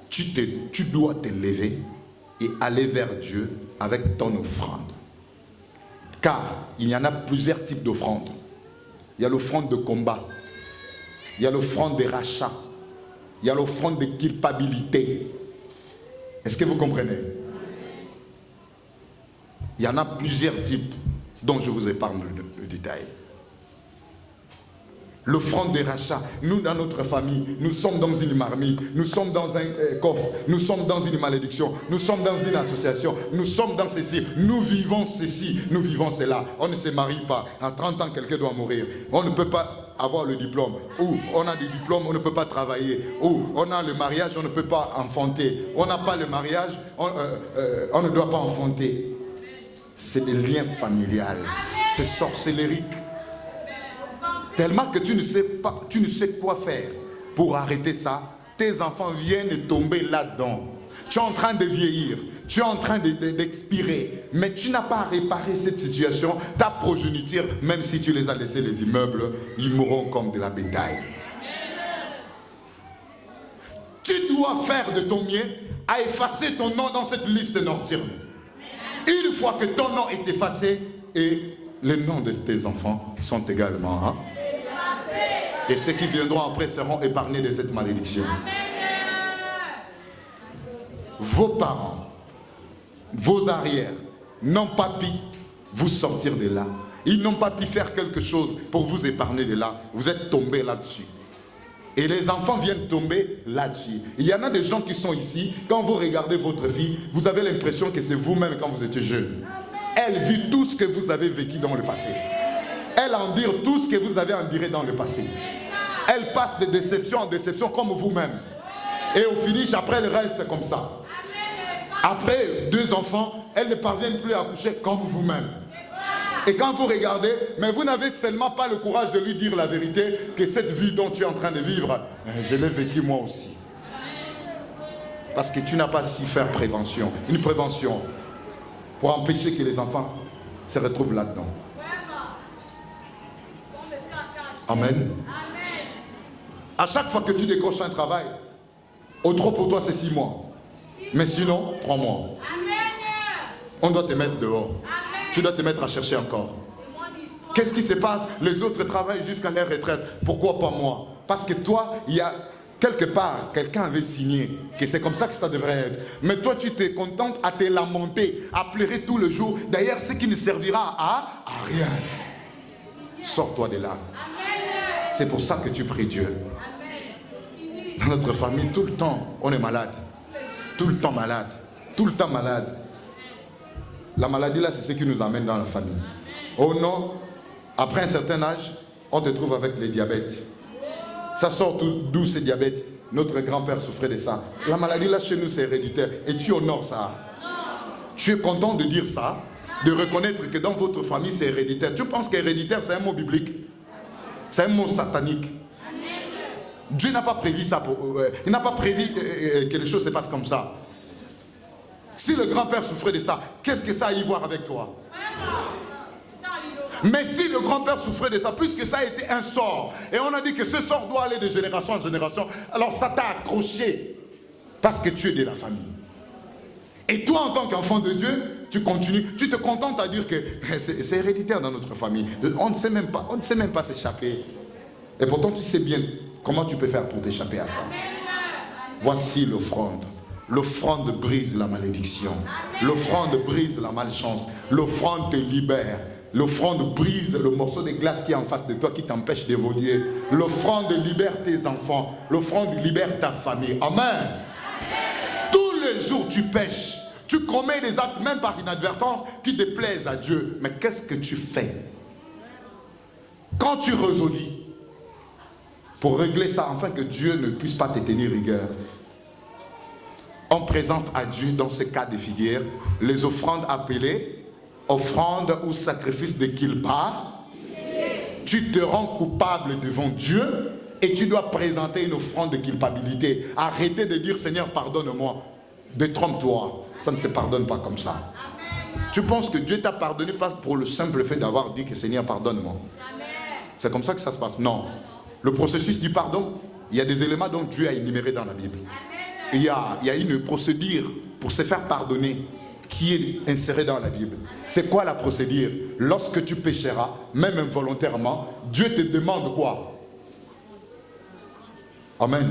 Tu dois te lever et aller vers Dieu avec ton offrande. Car il y en a plusieurs types d'offrandes. Il y a l'offrande de combat. Il y a l'offrande de rachat. Il y a l'offrande de culpabilité. Est-ce que vous comprenez? Il y en a plusieurs types dont je vous épargne le détail. L'offrande de rachat. Nous, dans notre famille, nous sommes dans une marmite, nous sommes dans un coffre, nous sommes dans une malédiction, nous sommes dans une association, nous sommes dans ceci, nous vivons ceci, nous vivons cela. On ne se marie pas. À 30 ans, quelqu'un doit mourir. On ne peut pas avoir le diplôme. Ou on a des diplômes, on ne peut pas travailler. Ou on a le mariage, on ne peut pas enfanter. On n'a pas le mariage, on ne doit pas enfanter. C'est des liens familiales. C'est sorcellerique. Tellement que tu ne sais quoi faire pour arrêter ça. Tes enfants viennent tomber là-dedans. Tu es en train de vieillir. Tu es en train d'expirer. Mais tu n'as pas réparé cette situation. Ta progéniture, même si tu les as laissés les immeubles, ils mourront comme de la bétail. Tu dois faire de ton mieux à effacer ton nom dans cette liste nocturne. Une fois que ton nom est effacé, et les noms de tes enfants sont également et ceux qui viendront après seront épargnés de cette malédiction. Vos parents, vos arrières n'ont pas pu vous sortir de là. Ils n'ont pas pu faire quelque chose pour vous épargner de là. Vous êtes tombés là-dessus. Et les enfants viennent tomber là-dessus. Il y en a des gens qui sont ici. Quand vous regardez votre fille, vous avez l'impression que c'est vous-même quand vous étiez jeune. Elle vit tout ce que vous avez vécu dans le passé. Elle endure tout ce que vous avez enduré dans le passé. Elle passe de déception en déception comme vous-même. Et au finish, après, elle reste comme ça. Après 2 enfants, elle ne parvient plus à coucher comme vous-même. Et quand vous regardez, mais vous n'avez seulement pas le courage de lui dire la vérité, que cette vie dont tu es en train de vivre, je l'ai vécue moi aussi. Parce que tu n'as pas su faire prévention. Une prévention pour empêcher que les enfants se retrouvent là-dedans. Amen. À chaque fois que tu décroches un travail, au trop pour toi c'est 6 mois. Mais sinon, 3 mois. On doit te mettre dehors. Tu dois te mettre à chercher encore. Qu'est-ce qui se passe? Les autres travaillent jusqu'à leur retraite. Pourquoi pas moi? Parce que toi, il y a quelque part, quelqu'un avait signé que c'est comme ça que ça devrait être. Mais toi, tu te contentes à te lamenter, à pleurer tout le jour. D'ailleurs, ce qui ne servira à rien. Sors-toi de là. C'est pour ça que tu pries Dieu. Dans notre famille, tout le temps, on est malade. Tout le temps malade. Tout le temps malade. La maladie là, c'est ce qui nous amène dans la famille. Oh non, après un certain âge, on te trouve avec les diabètes. Ça sort d'où ce diabète? Notre grand-père souffrait de ça. La maladie là, chez nous, c'est héréditaire. Et tu honores ça. Tu es content de dire ça, de reconnaître que dans votre famille, c'est héréditaire. Tu penses qu'héréditaire, c'est un mot biblique? C'est un mot satanique. Dieu n'a pas prévu ça. Il n'a pas prévu que les choses se passent comme ça. Si le grand-père souffrait de ça, qu'est-ce que ça a à y voir avec toi? Mais si le grand-père souffrait de ça, puisque ça a été un sort, et on a dit que ce sort doit aller de génération en génération, alors ça t'a accroché, parce que tu es de la famille. Et toi, en tant qu'enfant de Dieu, tu continues, tu te contentes à dire que c'est héréditaire dans notre famille. On ne sait même pas s'échapper. Et pourtant, tu sais bien comment tu peux faire pour t'échapper à ça. Voici l'offrande. L'offrande brise la malédiction. L'offrande brise la malchance. L'offrande te libère. L'offrande brise le morceau de glace qui est en face de toi, qui t'empêche d'évoluer. L'offrande libère tes enfants. L'offrande libère ta famille. Amen. Tous les jours tu pêches. Tu commets des actes, même par inadvertance, qui déplaisent à Dieu. Mais qu'est-ce que tu fais? Quand tu résolis, pour régler ça, afin que Dieu ne puisse pas te tenir rigueur, on présente à Dieu, dans ce cas de figure, les offrandes appelées offrandes ou sacrifices de kilpa. Tu te rends coupable devant Dieu et tu dois présenter une offrande de culpabilité. Arrêtez de dire Seigneur pardonne-moi. Détrompe-toi, ça ne se pardonne pas comme ça. Tu penses que Dieu t'a pardonné pas pour le simple fait d'avoir dit que Seigneur pardonne-moi. C'est comme ça que ça se passe. Non. Le processus du pardon, il y a des éléments dont Dieu a énuméré dans la Bible. Il y a une procédure pour se faire pardonner qui est insérée dans la Bible. C'est quoi la procédure? Lorsque tu pécheras, même involontairement, Dieu te demande quoi? Amen.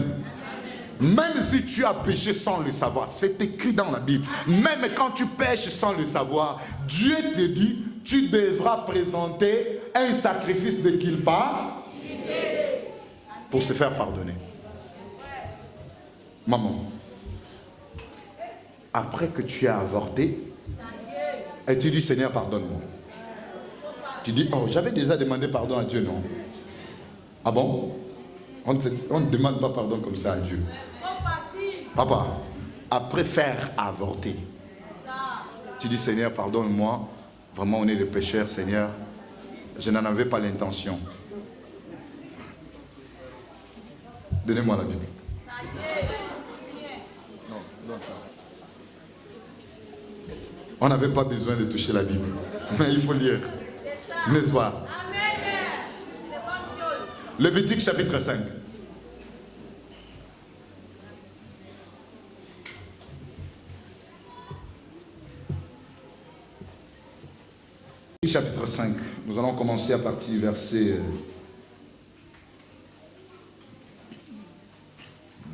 Même si tu as péché sans le savoir, c'est écrit dans la Bible. Même quand tu pêches sans le savoir, Dieu te dit, tu devras présenter un sacrifice de kilpa pour se faire pardonner. Maman, après que tu as avorté, et tu dis Seigneur pardonne-moi. Tu dis, oh j'avais déjà demandé pardon à Dieu, non? Ah bon? On ne demande pas pardon comme ça à Dieu. Papa, après faire avorter, tu dis Seigneur pardonne-moi, vraiment on est des pécheurs Seigneur, je n'en avais pas l'intention. Donnez-moi la Bible. On n'avait pas besoin de toucher la Bible, mais il faut lire, n'est-ce pas? Lévitique chapitre 5. Chapitre 5, nous allons commencer à partir du verset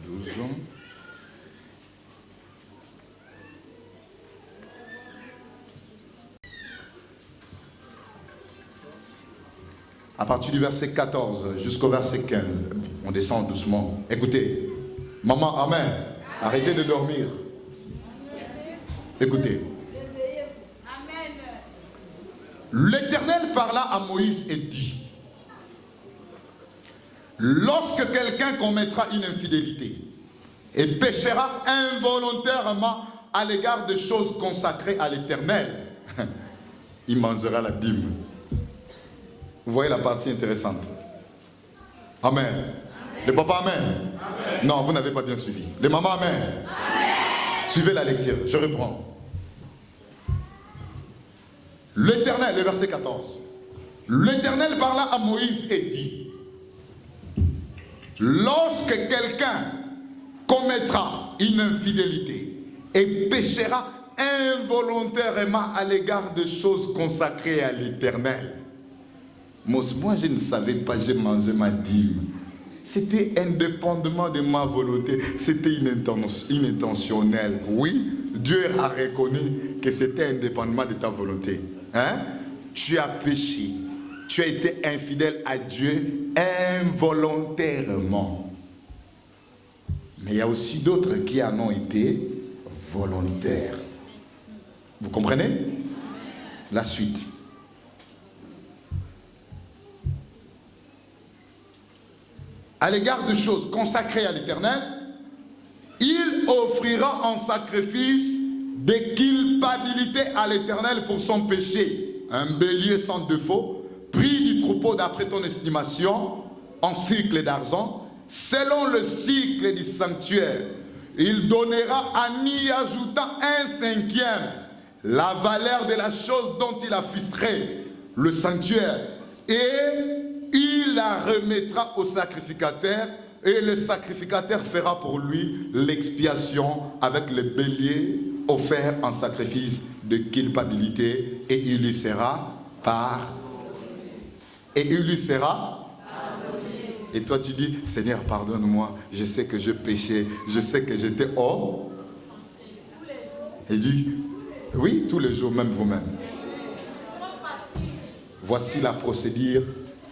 12. À partir du verset 14 jusqu'au verset 15, on descend doucement. Écoutez, maman, amen. Arrêtez de dormir. Écoutez. L'Éternel parla à Moïse et dit, lorsque quelqu'un commettra une infidélité et péchera involontairement à l'égard de choses consacrées à l'Éternel, il mangera la dîme. Vous voyez la partie intéressante. Amen. Les papas, amen. Amen. Non, vous n'avez pas bien suivi. Les mamans, amen. Amen. Suivez la lecture, je reprends. L'Éternel, le verset 14. L'Éternel parla à Moïse et dit, lorsque quelqu'un commettra une infidélité et péchera involontairement à l'égard de choses consacrées à l'Éternel. Moi, je ne savais pas, j'ai mangé ma dîme. C'était indépendamment de ma volonté, c'était inintentionnel. Oui, Dieu a reconnu que c'était indépendamment de ta volonté. Hein? Tu as péché, tu as été infidèle à Dieu involontairement. Mais il y a aussi d'autres qui en ont été volontaires. Vous comprenez? La suite. À l'égard de choses consacrées à l'Éternel, il offrira en sacrifice des culpabilités à l'Éternel pour son péché. Un bélier sans défaut, pris du troupeau d'après ton estimation, en cycle d'argent, selon le cycle du sanctuaire. Il donnera en y ajoutant 1/5 la valeur de la chose dont il a fistré le sanctuaire. Et il la remettra au sacrificateur et le sacrificateur fera pour lui l'expiation avec le bélier offert en sacrifice de culpabilité et il lui sera Et toi tu dis, Seigneur pardonne-moi, je sais que je péchais, je sais que j'étais hors. Il dit, oui, tous les jours, même vous-même. Voici la procédure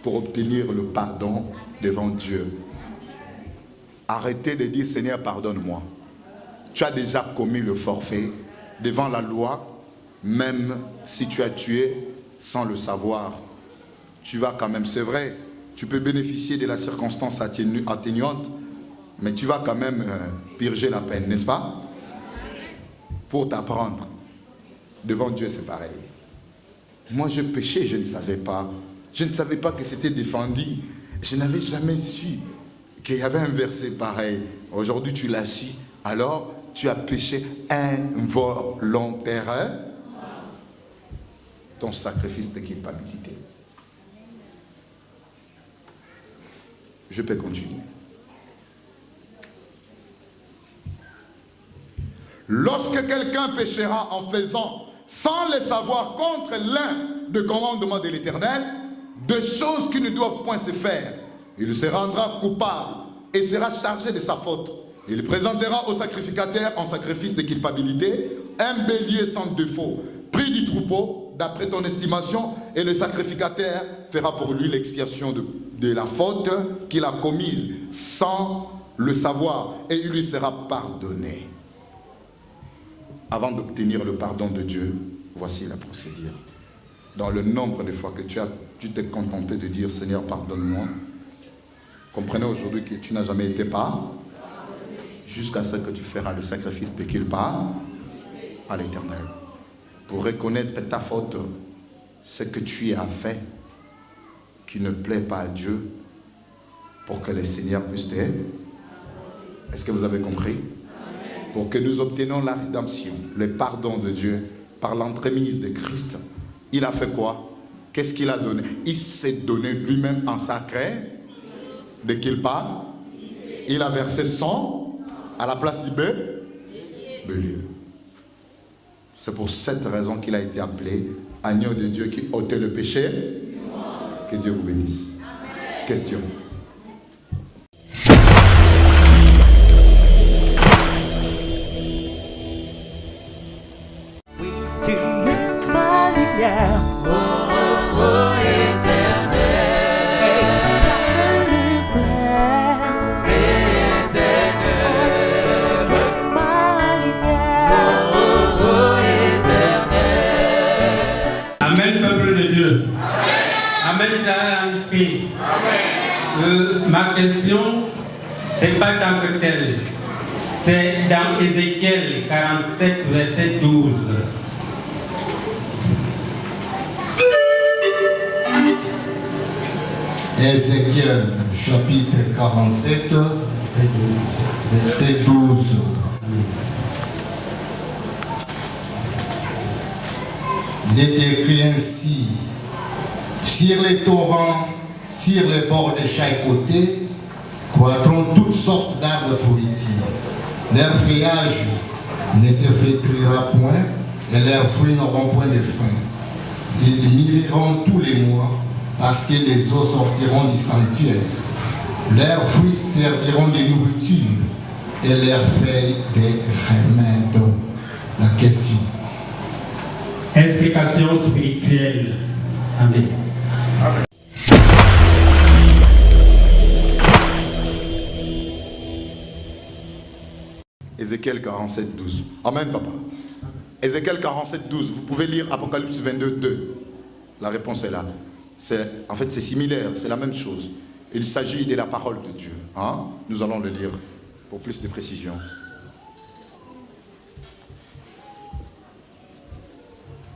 pour obtenir le pardon devant Dieu. Arrêtez de dire Seigneur, pardonne-moi. Tu as déjà commis le forfait devant la loi, même si tu as tué sans le savoir. Tu vas quand même, c'est vrai, tu peux bénéficier de la circonstance atténuante, mais tu vas quand même purger la peine, n'est-ce pas? Pour t'apprendre. Devant Dieu, c'est pareil. Moi, je péchais, je ne savais pas. Je ne savais pas que c'était défendu. Je n'avais jamais su qu'il y avait un verset pareil. Aujourd'hui, tu l'as su. Alors, tu as péché involontairement. Ton sacrifice de culpabilité. Je peux continuer. Lorsque quelqu'un péchera en faisant, sans le savoir, contre l'un des commandements de l'Éternel, de choses qui ne doivent point se faire, il se rendra coupable et sera chargé de sa faute. Il présentera au sacrificateur en sacrifice de culpabilité un bélier sans défaut, pris du troupeau, d'après ton estimation, et le sacrificateur fera pour lui l'expiation de la faute qu'il a commise sans le savoir, et il lui sera pardonné. Avant d'obtenir le pardon de Dieu, voici la procédure. Dans le nombre de fois que tu t'es contenté de dire Seigneur, pardonne-moi, comprenez aujourd'hui que tu n'as jamais été pardonné, jusqu'à ce que tu feras le sacrifice de culpa à l'Éternel. Pour reconnaître ta faute, ce que tu as fait, qui ne plaît pas à Dieu, pour que le Seigneur puisse t'aider. Est-ce que vous avez compris? Pour que nous obtenions la rédemption, le pardon de Dieu, par l'entremise de Christ, il a fait quoi? Qu'est-ce qu'il a donné? Il s'est donné lui-même en sacré, de qu'il parle. Il a versé son à la place du bélier. C'est pour cette raison qu'il a été appelé agneau de Dieu qui ôtait le péché. Que Dieu vous bénisse. Amen. Question. Oui, tu es ma lumière. Oh, oh, oh, éternel. Et ça me plaît. Éternel. Tu es ma lumière. Oh, oh, éternel. Amen, peuple de Dieu. Amen, esprit. Ma question, c'est pas tant que tel. C'est dans Ézéchiel 47, verset 12. Ézéchiel chapitre 47, verset 12. Il est écrit ainsi: sur les torrents, sur les bords de chaque côté, croîtront toutes sortes d'arbres fruitiers. Leur feuillage ne se flétrira point et leurs fruits n'auront point de fin. Ils mûriront tous les mois, parce que les eaux sortiront du sanctuaire. Leurs fruits serviront de nourriture et leurs feuilles de remède. La question. Explication spirituelle. Amen. Ézéchiel 47, 12. Amen, papa. Ézéchiel 47, 12. Vous pouvez lire Apocalypse 22, 2. La réponse est là. En fait, c'est similaire, c'est la même chose. Il s'agit de la parole de Dieu. Hein? Nous allons le lire pour plus de précision.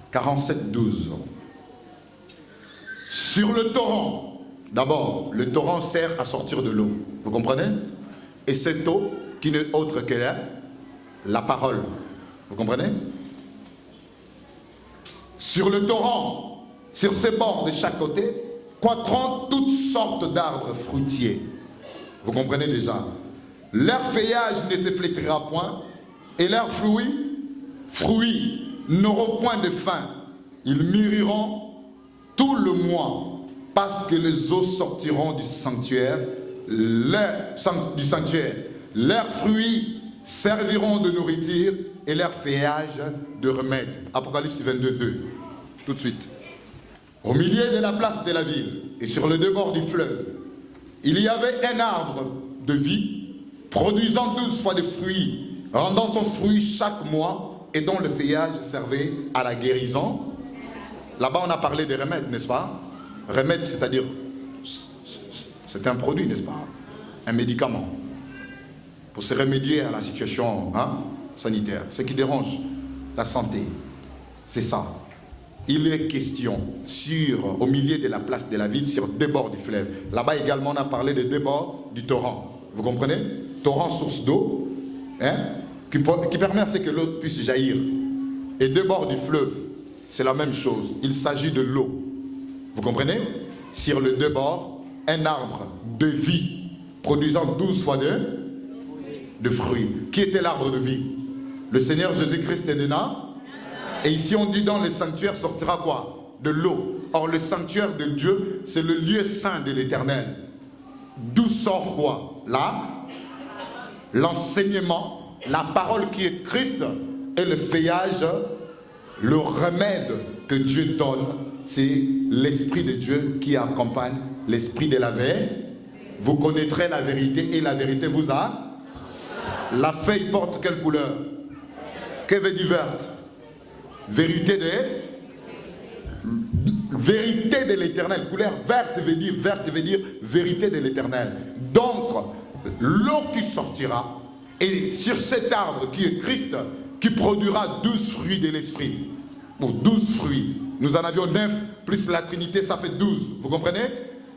« 47, 12. Sur le torrent, d'abord, le torrent sert à sortir de l'eau. Vous comprenez? Et cette eau, qui n'est autre que la parole. Vous comprenez? Sur le torrent, sur ses bords de chaque côté, croîtront toutes sortes d'arbres fruitiers. Vous comprenez déjà? Leur feuillage ne se flétrira point, et leurs fruits n'auront point de fin. Ils mûriront tout le mois, parce que les eaux sortiront du sanctuaire. Leurs fruits serviront de nourriture et leurs feuillages de remède. Apocalypse 22, 2. Tout de suite. Au milieu de la place de la ville et sur les deux bords du fleuve, il y avait un arbre de vie produisant 12 fois de fruits, rendant son fruit chaque mois et dont le feuillage servait à la guérison. Là-bas, on a parlé des remèdes, n'est-ce pas? Remède, c'est-à-dire, c'est un produit, n'est-ce pas? Un médicament. Pour se remédier à la situation sanitaire. Ce qui dérange la santé, c'est ça. Il est question au milieu de la place de la ville, sur deux bords du fleuve. Là-bas également, on a parlé des deux bords du torrent. Vous comprenez? Torrent, source d'eau, qui permet à ce que l'eau puisse jaillir. Et deux bords du fleuve, c'est la même chose. Il s'agit de l'eau. Vous comprenez? Sur les deux bords, un arbre de vie, produisant 12 fois de fruits. Qui était l'arbre de vie? Le Seigneur Jésus-Christ est dedans. Et ici on dit dans le sanctuaire sortira quoi? De l'eau. Or le sanctuaire de Dieu, c'est le lieu saint de l'Éternel. D'où sort quoi? Là, l'enseignement, la parole qui est Christ et le feuillage, le remède que Dieu donne, c'est l'Esprit de Dieu qui accompagne l'Esprit de la vérité. Vous connaîtrez la vérité et la vérité vous a. La feuille porte quelle couleur? Que veut dire verte? Vérité de l'Éternel. Couleur verte veut dire vérité de l'Éternel. Donc, l'eau qui sortira, et sur cet arbre qui est Christ, qui produira 12 fruits de l'Esprit. Pour 12 fruits. Nous en avions 9, plus la Trinité, ça fait 12. Vous comprenez?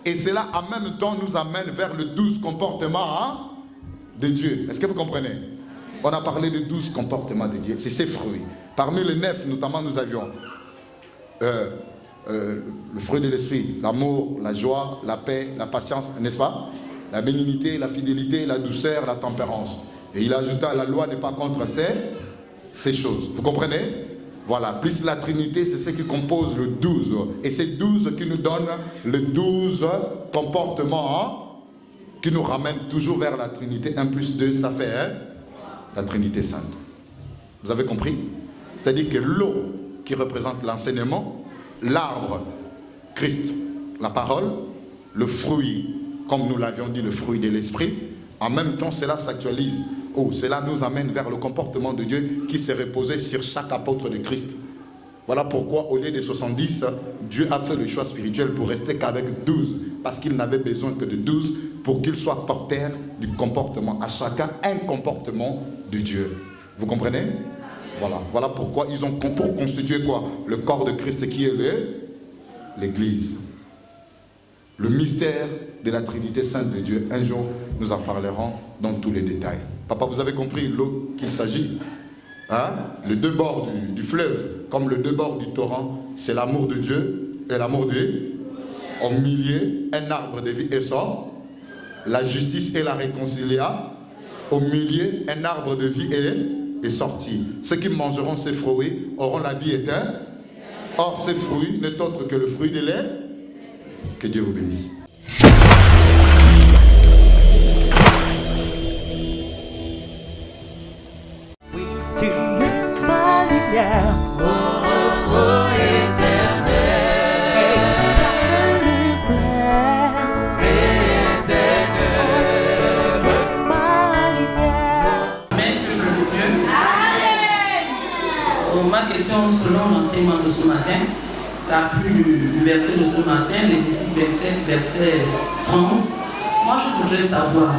Et cela, en même temps, nous amène vers le 12 comportements de Dieu. Est-ce que vous comprenez? On a parlé de 12 comportements de Dieu. C'est ces fruits. Parmi les 9, notamment, nous avions le fruit de l'esprit, l'amour, la joie, la paix, la patience, n'est-ce pas? La bénignité, la fidélité, la douceur, la tempérance. Et il ajouta, la loi n'est pas contre ces choses. Vous comprenez? Voilà, plus la Trinité, c'est ce qui compose le 12. Et c'est 12 qui nous donne le 12 comportements qui nous ramènent toujours vers la Trinité. 1 plus 2, ça fait la Trinité Sainte. Vous avez compris? C'est-à-dire que l'eau qui représente l'enseignement, l'arbre, Christ, la parole, le fruit, comme nous l'avions dit, le fruit de l'esprit, en même temps cela s'actualise. Cela nous amène vers le comportement de Dieu qui s'est reposé sur chaque apôtre de Christ. Voilà pourquoi au lieu des 70, Dieu a fait le choix spirituel pour rester qu'avec 12, parce qu'il n'avait besoin que de 12 pour qu'il soit porteur du comportement. À chacun un comportement de Dieu. Vous comprenez? Voilà pourquoi ils ont pour constituer quoi? Le corps de Christ qui est l'Église. Le mystère de la Trinité Sainte de Dieu. Un jour, nous en parlerons dans tous les détails. Papa, vous avez compris l'eau qu'il s'agit? Les deux bords du fleuve, comme les deux bords du torrent, c'est l'amour de Dieu et l'amour de Dieu. Au milieu, un arbre de vie et sort. La justice et la réconciliation. Au milieu, un arbre de vie est sorti. Ceux qui mangeront ces fruits auront la vie éternelle. Or, ces fruits n'est autre que le fruit de l'air. Que Dieu vous bénisse. Oui, tu es ma lumière. Éternel, Et ça me plaît. Tu es ma lumière. Amen, peuple de Dieu. Ma question selon l'enseignement de ce matin, la plus du verset de ce matin, Lévitique 27, verset 30. Moi, je voudrais savoir,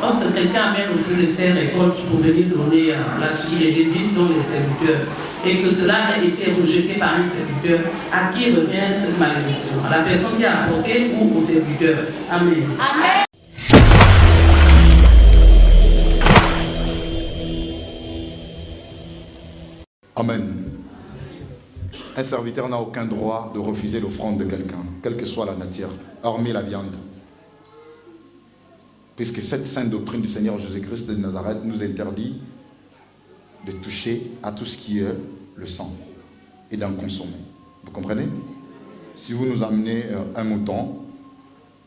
lorsque quelqu'un amène le fruit de ses récoltes pour venir donner à la fille des Lévites, dont les serviteurs, et que cela a été rejeté par un serviteur, à qui revient cette malédiction? À la personne qui a apporté ou au serviteur? Amen. Amen. Amen. Un serviteur n'a aucun droit de refuser l'offrande de quelqu'un, quelle que soit la nature, hormis la viande. Puisque cette sainte doctrine du Seigneur Jésus-Christ de Nazareth nous interdit de toucher à tout ce qui est le sang et d'en consommer. Vous comprenez? Si vous nous amenez un mouton,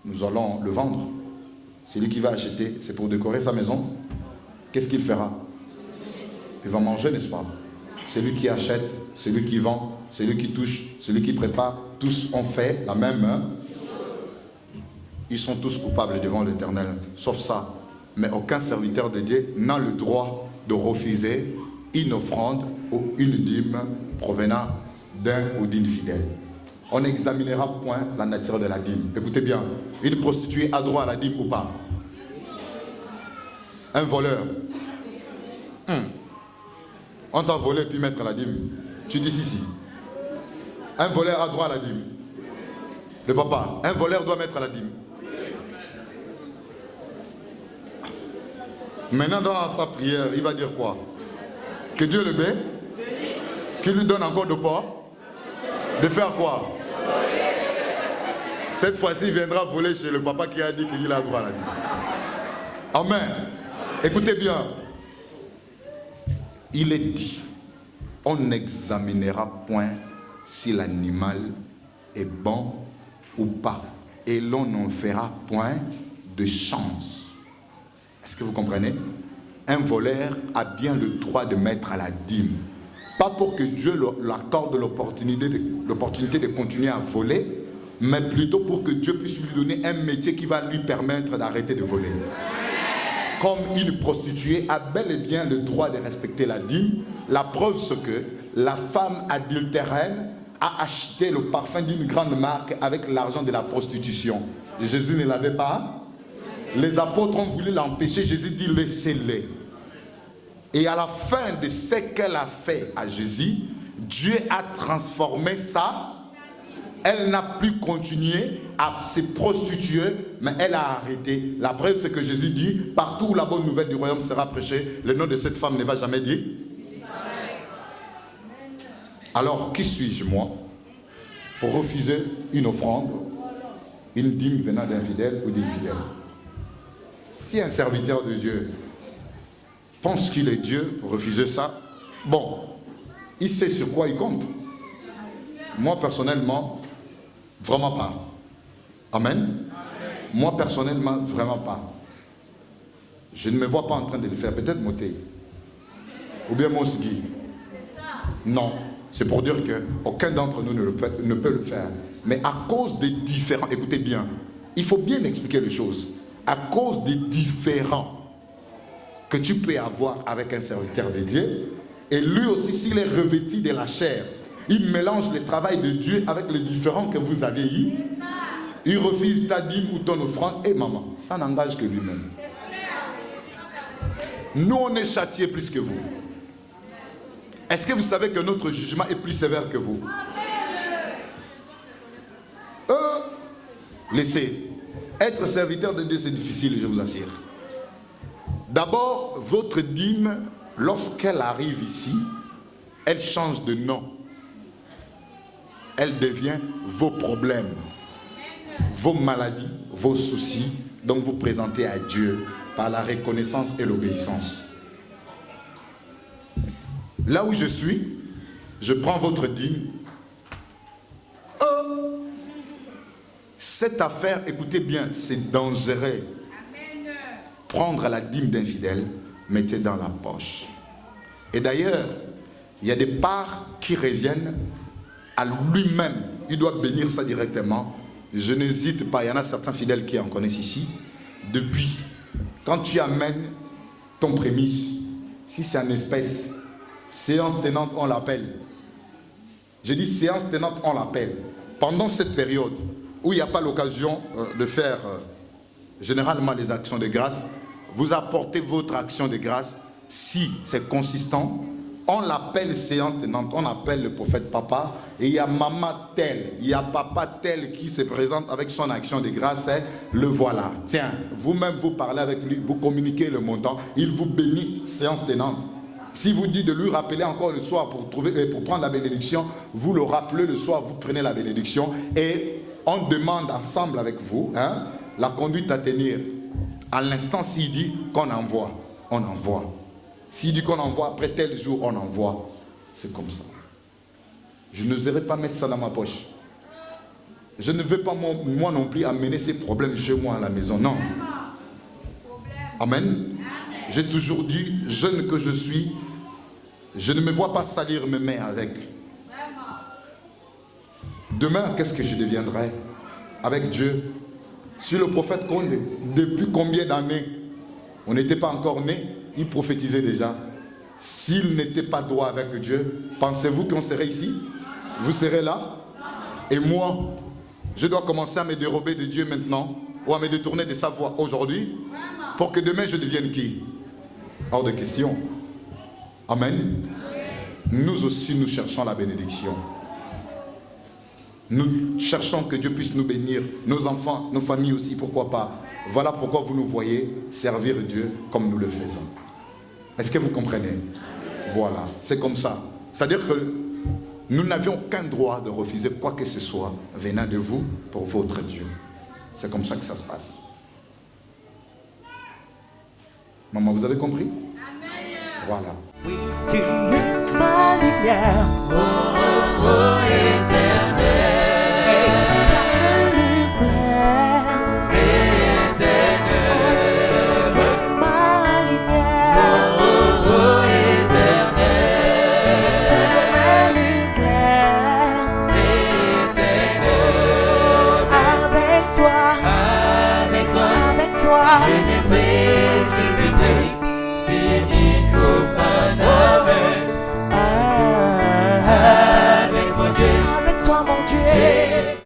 nous allons le vendre. Celui qui va acheter, c'est pour décorer sa maison. Qu'est-ce qu'il fera? Il va manger, n'est-ce pas? Celui qui achète, celui qui vend, celui qui touche, celui qui prépare, tous ont fait la même. Ils sont tous coupables devant l'Éternel, sauf ça. Mais aucun serviteur de Dieu n'a le droit de refuser une offrande ou une dîme provenant d'un ou d'une fidèle. On n'examinera point la nature de la dîme. Écoutez bien, une prostituée a droit à la dîme ou pas? Un voleur. On t'a volé puis mettre la dîme. Tu dis si. Un voleur a droit à la dîme. Le papa, un voleur doit mettre la dîme. Maintenant dans sa prière, il va dire quoi? Que Dieu le bénisse, qu'il lui donne encore de quoi? De faire quoi? Cette fois-ci, il viendra voler chez le papa qui a dit qu'il a droit à la dîme. Amen. Écoutez bien. Il est dit, on n'examinera point si l'animal est bon ou pas. Et l'on n'en fera point de chance. Est-ce que vous comprenez? Un voleur a bien le droit de mettre à la dîme. Pas pour que Dieu l'accorde l'opportunité de continuer à voler, mais plutôt pour que Dieu puisse lui donner un métier qui va lui permettre d'arrêter de voler. Comme une prostituée a bel et bien le droit de respecter la dîme, la preuve c'est que la femme adultérine a acheté le parfum d'une grande marque avec l'argent de la prostitution. Jésus ne l'avait pas. Les apôtres ont voulu l'empêcher. Jésus dit laissez-les. Et à la fin de ce qu'elle a fait à Jésus, Dieu a transformé ça. Elle n'a plus continué à se prostituer, mais elle a arrêté. La preuve, c'est que Jésus dit, partout où la bonne nouvelle du royaume sera prêchée, le nom de cette femme ne va jamais dire. Alors, qui suis-je, moi, pour refuser une offrande, une dîme venant d'un fidèle ou d'une fidèle? Si un serviteur de Dieu pense qu'il est Dieu pour refuser ça, bon, il sait sur quoi il compte. Moi, personnellement, vraiment pas. Amen. Moi, personnellement, vraiment pas. Je ne me vois pas en train de le faire. Peut-être Moté. Ou bien moi aussi. Non. C'est pour dire qu'aucun d'entre nous ne peut le faire. Mais à cause des différents... Écoutez bien. Il faut bien expliquer les choses. À cause des différents que tu peux avoir avec un serviteur de Dieu, et lui aussi, s'il est revêtu de la chair, il mélange le travail de Dieu avec les différents que vous avez eu. Il refuse ta dîme ou ton offrande. Et maman, ça n'engage que lui-même. Nous, on est châtiés plus que vous. Est-ce que vous savez que notre jugement est plus sévère que vous? Laissez. Être serviteur de Dieu, c'est difficile, je vous assure. D'abord, votre dîme, lorsqu'elle arrive ici, elle change de nom. Elle devient vos problèmes, vos maladies, vos soucis, donc vous présentez à Dieu par la reconnaissance et l'obéissance. Là où je suis, je prends votre dîme. Cette affaire, écoutez bien, c'est dangereux. Prendre la dîme d'un fidèle, mettez dans la poche. Et d'ailleurs, il y a des parts qui reviennent à lui-même. Il doit bénir ça directement. Je n'hésite pas, il y en a certains fidèles qui en connaissent ici. Depuis, quand tu amènes ton prémisse, si c'est en espèce, séance tenante, on l'appelle. Je dis séance tenante, on l'appelle. Pendant cette période où il n'y a pas l'occasion de faire généralement les actions de grâce, vous apportez votre action de grâce. Si c'est consistant, on l'appelle séance tenante, on appelle le prophète papa, et il y a maman tel, il y a papa tel qui se présente avec son action de grâce, et le voilà. Tiens, vous-même vous parlez avec lui, vous communiquez le montant, il vous bénit, séance tenante. Si vous dites de lui rappeler encore le soir pour prendre la bénédiction, vous le rappelez le soir, vous prenez la bénédiction, et on demande ensemble avec vous la conduite à tenir. À l'instant, s'il dit qu'on envoie, on envoie. S'il dit qu'on envoie après tel jour, on envoie. C'est comme ça. Je n'oserais pas mettre ça dans ma poche. Je ne veux pas moi non plus amener ces problèmes chez moi à la maison. Non. Amen. J'ai toujours dit, jeune que je suis, je ne me vois pas salir mes mains avec. Demain, qu'est-ce que je deviendrai avec Dieu? Si le prophète Condé, depuis combien d'années on n'était pas encore né, il prophétisait déjà. S'il n'était pas droit avec Dieu, pensez-vous qu'on serait ici? Vous serez là? Et moi, je dois commencer à me dérober de Dieu maintenant, ou à me détourner de sa voix aujourd'hui, pour que demain je devienne qui? Hors de question. Amen. Nous aussi, nous cherchons la bénédiction. Nous cherchons que Dieu puisse nous bénir, nos enfants, nos familles aussi, pourquoi pas. Voilà pourquoi vous nous voyez servir Dieu comme nous le faisons. Est-ce que vous comprenez? Voilà, c'est comme ça. C'est-à-dire que nous n'avions aucun droit de refuser quoi que ce soit venant de vous pour votre Dieu. C'est comme ça que ça se passe. Maman, vous avez compris? Voilà. Oui, tu es ma lumière. oh, oh, oh.